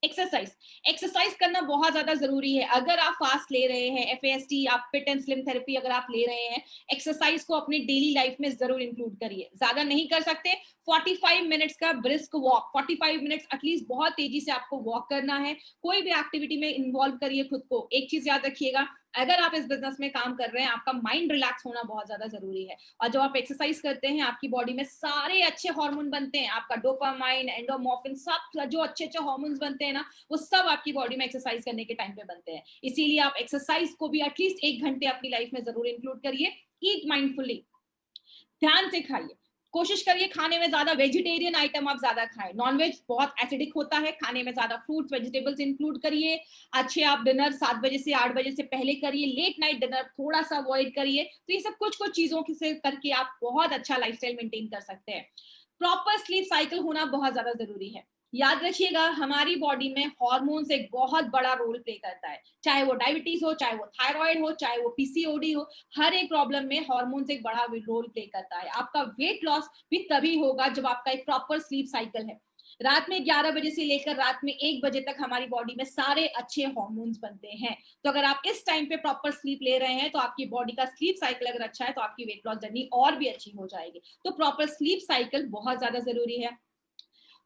एक्सरसाइज, एक्सरसाइज करना बहुत ज्यादा जरूरी है। अगर आप फास्ट ले रहे हैं, एफएसटी, आप फिट एंड स्लिम थेरेपी अगर आप ले रहे हैं, एक्सरसाइज को अपने डेली लाइफ में जरूर इंक्लूड करिए। ज्यादा नहीं कर सकते, 45 मिनट्स का ब्रिस्क वॉक, 45 मिनट्स एटलीस्ट बहुत तेजी से आपको वॉक करना है। कोई भी एक्टिविटी में इन्वॉल्व करिए खुद को। एक चीज याद रखिएगा, अगर आप इस बिजनेस में काम कर रहे हैं, आपका माइंड रिलैक्स होना बहुत ज्यादा जरूरी है। और जब आप एक्सरसाइज करते हैं, आपकी बॉडी में सारे अच्छे हार्मोन बनते हैं, आपका डोपामाइन, एंडोमोर्फिन, सब जो अच्छे अच्छे हार्मोन्स बनते हैं ना, वो सब आपकी बॉडी में एक्सरसाइज करने के टाइम पे बनते हैं। इसीलिए आप एक्सरसाइज को भी एटलीस्ट 1 घंटे अपनी लाइफ में जरूर इंक्लूड करिए। ईट माइंडफुली, ध्यान से खाइए। कोशिश करिए खाने में ज्यादा वेजिटेरियन आइटम आप ज्यादा खाएं। नॉनवेज बहुत एसिडिक होता है, खाने में ज्यादा फ्रूट्स, वेजिटेबल्स इंक्लूड करिए। अच्छे आप डिनर 7 बजे से 8 बजे से पहले करिए। लेट नाइट डिनर थोड़ा सा अवॉइड करिए। तो ये सब कुछ कुछ चीजों से करके आप बहुत अच्छा लाइफस्टाइल मेंटेन कर सकते हैं। प्रॉपर स्लीप साइकिल होना बहुत ज्यादा जरूरी है। याद रखिएगा, हमारी बॉडी में हार्मोन्स एक बहुत बड़ा रोल प्ले करता है। चाहे वो डायबिटीज हो, चाहे वो थायराइड हो, चाहे वो पीसीओडी हो, हर एक प्रॉब्लम में हार्मोन्स एक बड़ा रोल प्ले करता है। आपका वेट लॉस भी तभी होगा जब आपका एक प्रॉपर स्लीप साइकिल है। रात में 11 बजे से लेकर रात में 1 बजे तक हमारी बॉडी में सारे अच्छे हार्मोन्स बनते हैं। तो अगर आप इस टाइम पे प्रॉपर स्लीप ले रहे हैं, तो आपकी बॉडी का स्लीप साइकिल अगर अच्छा है, तो आपकी वेट लॉस जर्नी और भी अच्छी हो जाएगी। तो प्रॉपर स्लीप साइकिल बहुत ज्यादा जरूरी है।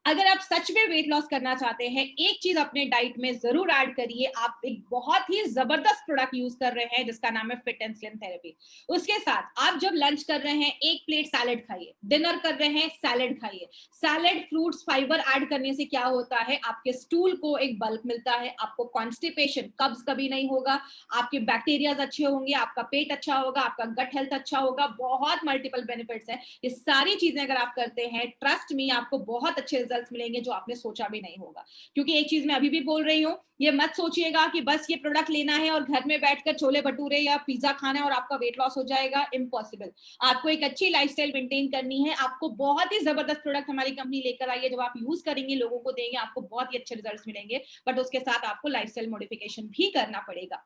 अगर आप सच में वेट लॉस करना चाहते हैं, एक चीज अपने डाइट में जरूर ऐड करिए। आप एक बहुत ही जबरदस्त प्रोडक्ट यूज कर रहे हैं जिसका नाम है फिट एंड स्लिम थेरेपी। उसके साथ आप जब लंच कर रहे हैं, एक प्लेट सैलेड खाइए। डिनर कर रहे हैं, सैलेड खाइए। सैलेड, फ्रूट्स, फाइबर ऐड करने से क्या होता है, आपके स्टूल को एक बल्क मिलता है, आपको कॉन्स्टिपेशन, कब्ज कभी नहीं होगा, आपके बैक्टीरियाज अच्छे होंगे, आपका पेट अच्छा होगा, आपका गट हेल्थ अच्छा होगा। बहुत मल्टीपल बेनिफिट्स है। ये सारी चीजें अगर आप करते हैं, ट्रस्ट मी, आपको बहुत अच्छे रिजल्ट्स मिलेंगे जो आपने सोचा भी नहीं होगा। क्योंकि एक चीज मैं अभी भी बोल रही हूँ, ये मत सोचिएगा कि बस ये प्रोडक्ट लेना है और घर में बैठकर छोले भटूरे या पिज्जा खाना है और आपका वेट लॉस हो जाएगा। इम्पॉसिबल। आपको एक अच्छी लाइफस्टाइल मेंटेन करनी है। आपको बहुत ही जबरदस्त प्रोडक्ट हमारी कंपनी लेकर आई है। जब आप यूज करेंगे, लोगों को देंगे, आपको बहुत ही अच्छे रिजल्ट्स मिलेंगे। बट उसके साथ आपको लाइफस्टाइल मॉडिफिकेशन भी करना पड़ेगा।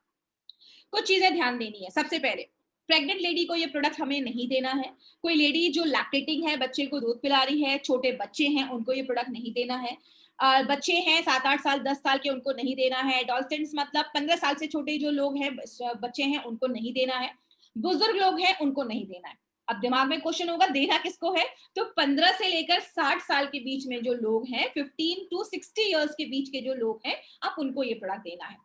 कुछ चीजें ध्यान देनी है। सबसे पहले, प्रेग्नेंट लेडी को ये प्रोडक्ट हमें नहीं देना है। कोई लेडी जो लैक्टेटिंग है, बच्चे को दूध पिला रही है, छोटे बच्चे हैं, उनको ये प्रोडक्ट नहीं देना है। बच्चे हैं 7-8 साल, 10 साल के, उनको नहीं देना है। एडोलसेंट्स मतलब 15 साल से छोटे जो लोग हैं, बच्चे हैं, उनको नहीं देना है। बुजुर्ग लोग हैं, उनको नहीं देना है। अब दिमाग में क्वेश्चन होगा, देना किसको है? तो 15 से लेकर 60 साल के बीच में जो लोग हैं, 15 to 60 ईयर्स के बीच के जो लोग हैं, आप उनको ये प्रोडक्ट देना है।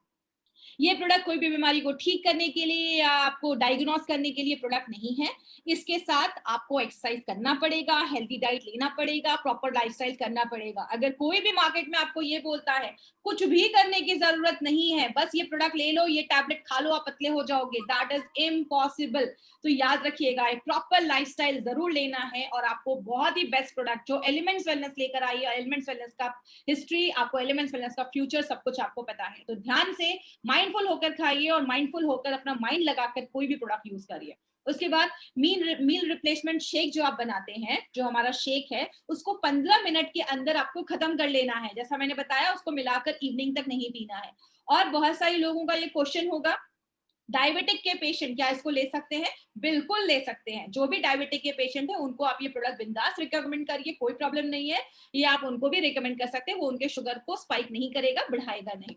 ये प्रोडक्ट कोई भी बीमारी को ठीक करने के लिए या आपको डायग्नोस करने के लिए प्रोडक्ट नहीं है। इसके साथ आपको एक्सरसाइज करना पड़ेगा, हेल्थी डाइट लेना पड़ेगा, प्रॉपर लाइफस्टाइल करना पड़ेगा। अगर कोई भी मार्केट में आपको ये बोलता है कुछ भी करने की जरूरत नहीं है, बस ये प्रोडक्ट ले लो, ये टैबलेट खा लो, आप पतले हो जाओगे, दैट इज इम्पॉसिबल। तो याद रखिएगा, एक प्रॉपर लाइफस्टाइल जरूर लेना है और आपको बहुत ही बेस्ट प्रोडक्ट जो एलिमेंट्स वेलनेस लेकर आई है, एलिमेंट्स वेलनेस का हिस्ट्री, आपको एलिमेंट्स वेलनेस का फ्यूचर, सब कुछ आपको पता है। तो ध्यान से माइंडफुल होकर खाइए और माइंडफुल होकर अपना माइंड लगाकर कोई भी प्रोडक्ट यूज करिए। उसके बाद मील रिप्लेसमेंट शेक जो आप बनाते हैं, जो हमारा शेक है, उसको 15 मिनट के अंदर आपको खत्म कर लेना है। जैसा मैंने बताया, उसको मिलाकर इवनिंग तक नहीं पीना है। और बहुत सारे लोगों का ये क्वेश्चन होगा डायबिटिक के पेशेंट क्या इसको ले सकते हैं? बिल्कुल ले सकते हैं। जो भी डायबिटिक के पेशेंट है उनको आप ये प्रोडक्ट बिंदास रिकमेंड करिए, कोई प्रॉब्लम नहीं है। ये आप उनको भी रिकमेंड कर सकते हैं, वो उनके शुगर को स्पाइक नहीं करेगा, बढ़ाएगा नहीं।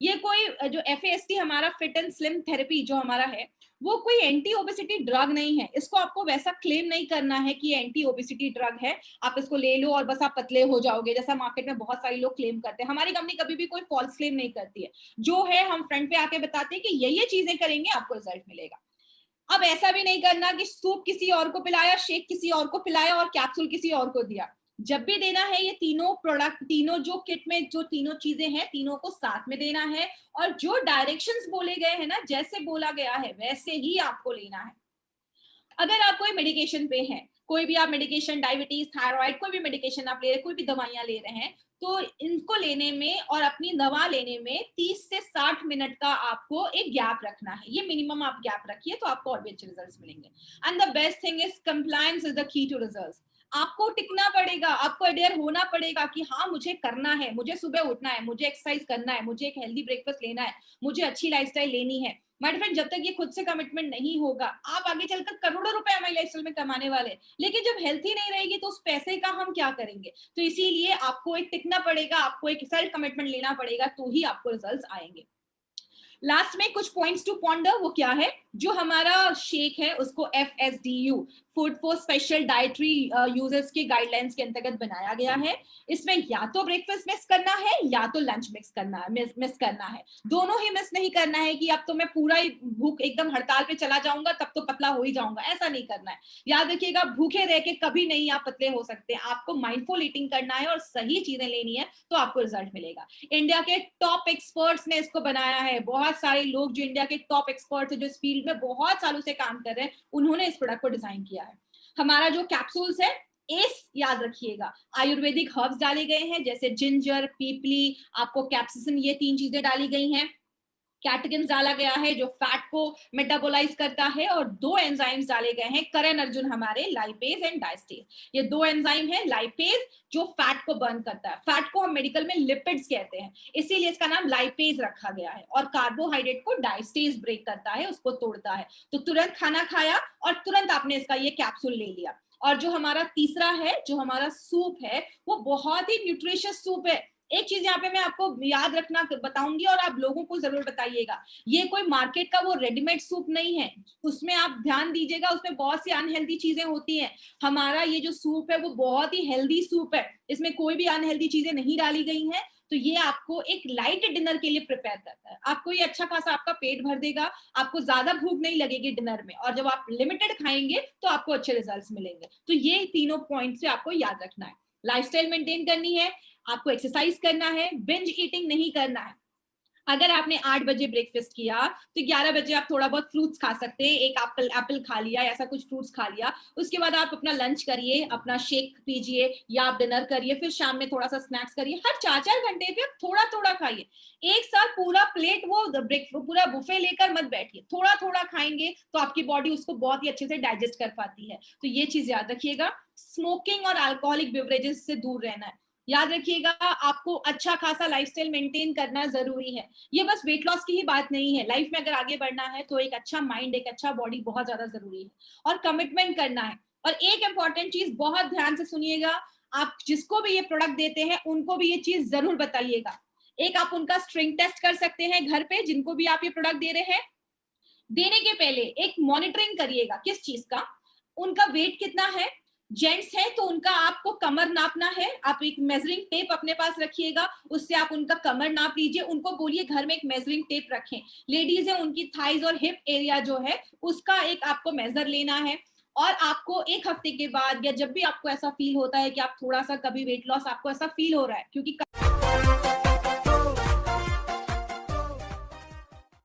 ये कोई जो FAST हमारा फिट एंड स्लिम थेरेपी जो हमारा है, वो कोई एंटी ओबेसिटी ड्रग नहीं है। इसको आपको वैसा क्लेम नहीं करना है कि एंटी ओबेसिटी ड्रग है, आप इसको ले लो और बस आप पतले हो जाओगे, जैसा मार्केट में बहुत सारे लोग क्लेम करते हैं। हमारी कंपनी कभी भी कोई फॉल्स क्लेम नहीं करती है। जो है हम फ्रंट पे आके बताते हैं कि ये चीजें करेंगे आपको रिजल्ट मिलेगा। अब ऐसा भी नहीं करना कि सूप किसी और को पिलाया, शेक किसी और को पिलाया और कैप्सूल किसी और को दिया। जब भी देना है ये तीनों प्रोडक्ट, तीनों जो किट में जो तीनों चीजें हैं, तीनों को साथ में देना है और जो डायरेक्शंस बोले गए हैं ना, जैसे बोला गया है वैसे ही आपको लेना है। अगर आप कोई मेडिकेशन पे हैं, कोई भी आप मेडिकेशन, डायबिटीज, थायराइड, कोई भी मेडिकेशन आप ले रहे, कोई भी दवाइयां ले रहे हैं, तो इनको लेने में और अपनी दवा लेने में 30 से 60 मिनट का आपको एक गैप रखना है। ये मिनिमम आप गैप रखिए तो आपको और भी अच्छे रिजल्ट्स मिलेंगे। And the best thing is compliance is the key to results. आपको टिकना पड़ेगा, आपको अडेयर होना पड़ेगा कि हाँ मुझे करना है, मुझे सुबह उठना है, मुझे एक्सरसाइज करना है, मुझे एक हेल्दी ब्रेकफास्ट लेना है, मुझे अच्छी लाइफस्टाइल लेनी है। माय फ्रेंड, जब तक ये खुद से कमिटमेंट नहीं होगा, आप आगे चलकर करोड़ों रुपए हमारी लाइफस्टाइल में कमाने वाले हैं, लेकिन जब हेल्थ ही नहीं रहेगी तो उस पैसे का हम क्या करेंगे? तो इसीलिए आपको एक टिकना पड़ेगा, आपको एक सेल्फ कमिटमेंट लेना पड़ेगा, तो ही आपको रिजल्ट्स आएंगे। लास्ट में कुछ पॉइंट्स टू पॉन्डर, वो क्या है? जो हमारा शेक है उसको FSDU, food for special dietary users के गाइडलाइंस के अंतर्गत बनाया गया है। इसमें या तो ब्रेकफास्ट मिस करना है या तो लंच मिक्स करना है, मिस करना है। दोनों ही मिस नहीं करना है कि अब तो मैं पूरा ही भूख एकदम हड़ताल पे चला जाऊंगा तब तो पतला हो ही जाऊंगा, ऐसा नहीं करना है। याद रखिएगा, भूखे रह के कभी नहीं आप पतले हो सकते। आपको माइंडफुल ईटिंग करना है और सही चीजें लेनी है तो आपको रिजल्ट मिलेगा। इंडिया के टॉप एक्सपर्ट्स ने इसको बनाया है। बहुत सारे लोग जो इंडिया के टॉप एक्सपर्ट्स है, जो इस फील्ड में बहुत सालों से काम कर रहे हैं, उन्होंने इस प्रोडक्ट को डिजाइन किया है। हमारा जो कैप्सूल्स है, एस याद रखिएगा, आयुर्वेदिक हर्ब्स डाले गए हैं जैसे जिंजर, पीपली, आपको कैप्सिसिन, ये 3 चीजें डाली गई हैं। कैटकिन्स डाला गया है जो फैट को मेटाबोलाइज करता है, और 2 एंजाइम्स डाले गए हैं करण अर्जुन हमारे, लाइपेज एंड डायस्टेज। ये 2 एंजाइम है, लाइपेज जो फैट को बर्न करता है, फैट को हम मेडिकल में लिपिड्स कहते हैं, इसीलिए इसका नाम लाइपेज रखा गया है, और कार्बोहाइड्रेट को डायस्टेज ब्रेक करता है, उसको तोड़ता है। तो तुरंत खाना खाया और तुरंत आपने इसका ये कैप्सूल ले लिया। और जो हमारा तीसरा है, जो हमारा सूप है, वो बहुत ही न्यूट्रिशियस सूप है। एक चीज यहाँ पे मैं आपको याद रखना बताऊंगी और आप लोगों को जरूर बताइएगा, ये कोई मार्केट का वो रेडीमेड सूप नहीं है। उसमें आप ध्यान दीजिएगा, उसमें बहुत सी अनहेल्दी चीजें होती हैं। हमारा ये जो सूप है वो बहुत ही हेल्दी सूप है, इसमें कोई भी अनहेल्दी चीजें नहीं डाली गई हैं। तो ये आपको एक लाइट डिनर के लिए प्रिपेयर करता है। आपको ये अच्छा खासा आपका पेट भर देगा, आपको ज्यादा भूख नहीं लगेगी डिनर में, और जब आप लिमिटेड खाएंगे तो आपको अच्छे रिजल्ट्स मिलेंगे। तो ये तीनों पॉइंट्स आपको याद रखना है। लाइफस्टाइल मेंटेन करनी है, आपको एक्सरसाइज करना है, बिंज ईटिंग नहीं करना है। अगर आपने 8 बजे ब्रेकफास्ट किया तो 11 बजे आप थोड़ा बहुत फ्रूट्स खा सकते हैं, एक एप्पल खा लिया, ऐसा कुछ फ्रूट्स खा लिया। उसके बाद आप अपना लंच करिए, अपना शेक पीजिए, या आप डिनर करिए, फिर शाम में थोड़ा सा स्नैक्स करिए। हर 4-4 घंटे पे आप थोड़ा थोड़ा खाइए। एक साथ पूरा प्लेट वो पूरा बुफे लेकर मत बैठिए, थोड़ा थोड़ा खाएंगे तो आपकी बॉडी उसको बहुत ही अच्छे से डाइजेस्ट कर पाती है। तो ये चीज याद रखिएगा। स्मोकिंग और अल्कोहलिक बेवरेजेस से दूर रहना है। याद रखिएगा, आपको अच्छा खासा लाइफस्टाइल मेंटेन करना जरूरी है। ये बस वेट लॉस की ही बात नहीं है, लाइफ में अगर आगे बढ़ना है तो एक अच्छा माइंड, एक अच्छा बॉडी बहुत ज्यादा जरूरी है, और कमिटमेंट करना है। और एक इंपॉर्टेंट चीज बहुत ध्यान से सुनिएगा, आप जिसको भी ये प्रोडक्ट देते हैं उनको भी ये चीज जरूर बताइएगा। एक आप उनका स्ट्रिंग टेस्ट कर सकते हैं घर पे, जिनको भी आप ये प्रोडक्ट दे रहे हैं। देने के पहले एक मॉनिटरिंग करिएगा, किस चीज का, उनका वेट कितना है। जेंट्स है तो उनका आपको कमर नापना है, आप एक मेजरिंग टेप अपने पास रखिएगा, उससे आप उनका कमर नाप लीजिए। उनको बोलिए घर में एक मेजरिंग टेप रखें। लेडीज है, उनकी थाइज और हिप एरिया जो है उसका एक आपको मेजर लेना है। और आपको 1 हफ्ते के बाद, या जब भी आपको ऐसा फील होता है कि आप थोड़ा सा कभी वेट लॉस आपको ऐसा फील हो रहा है, क्योंकि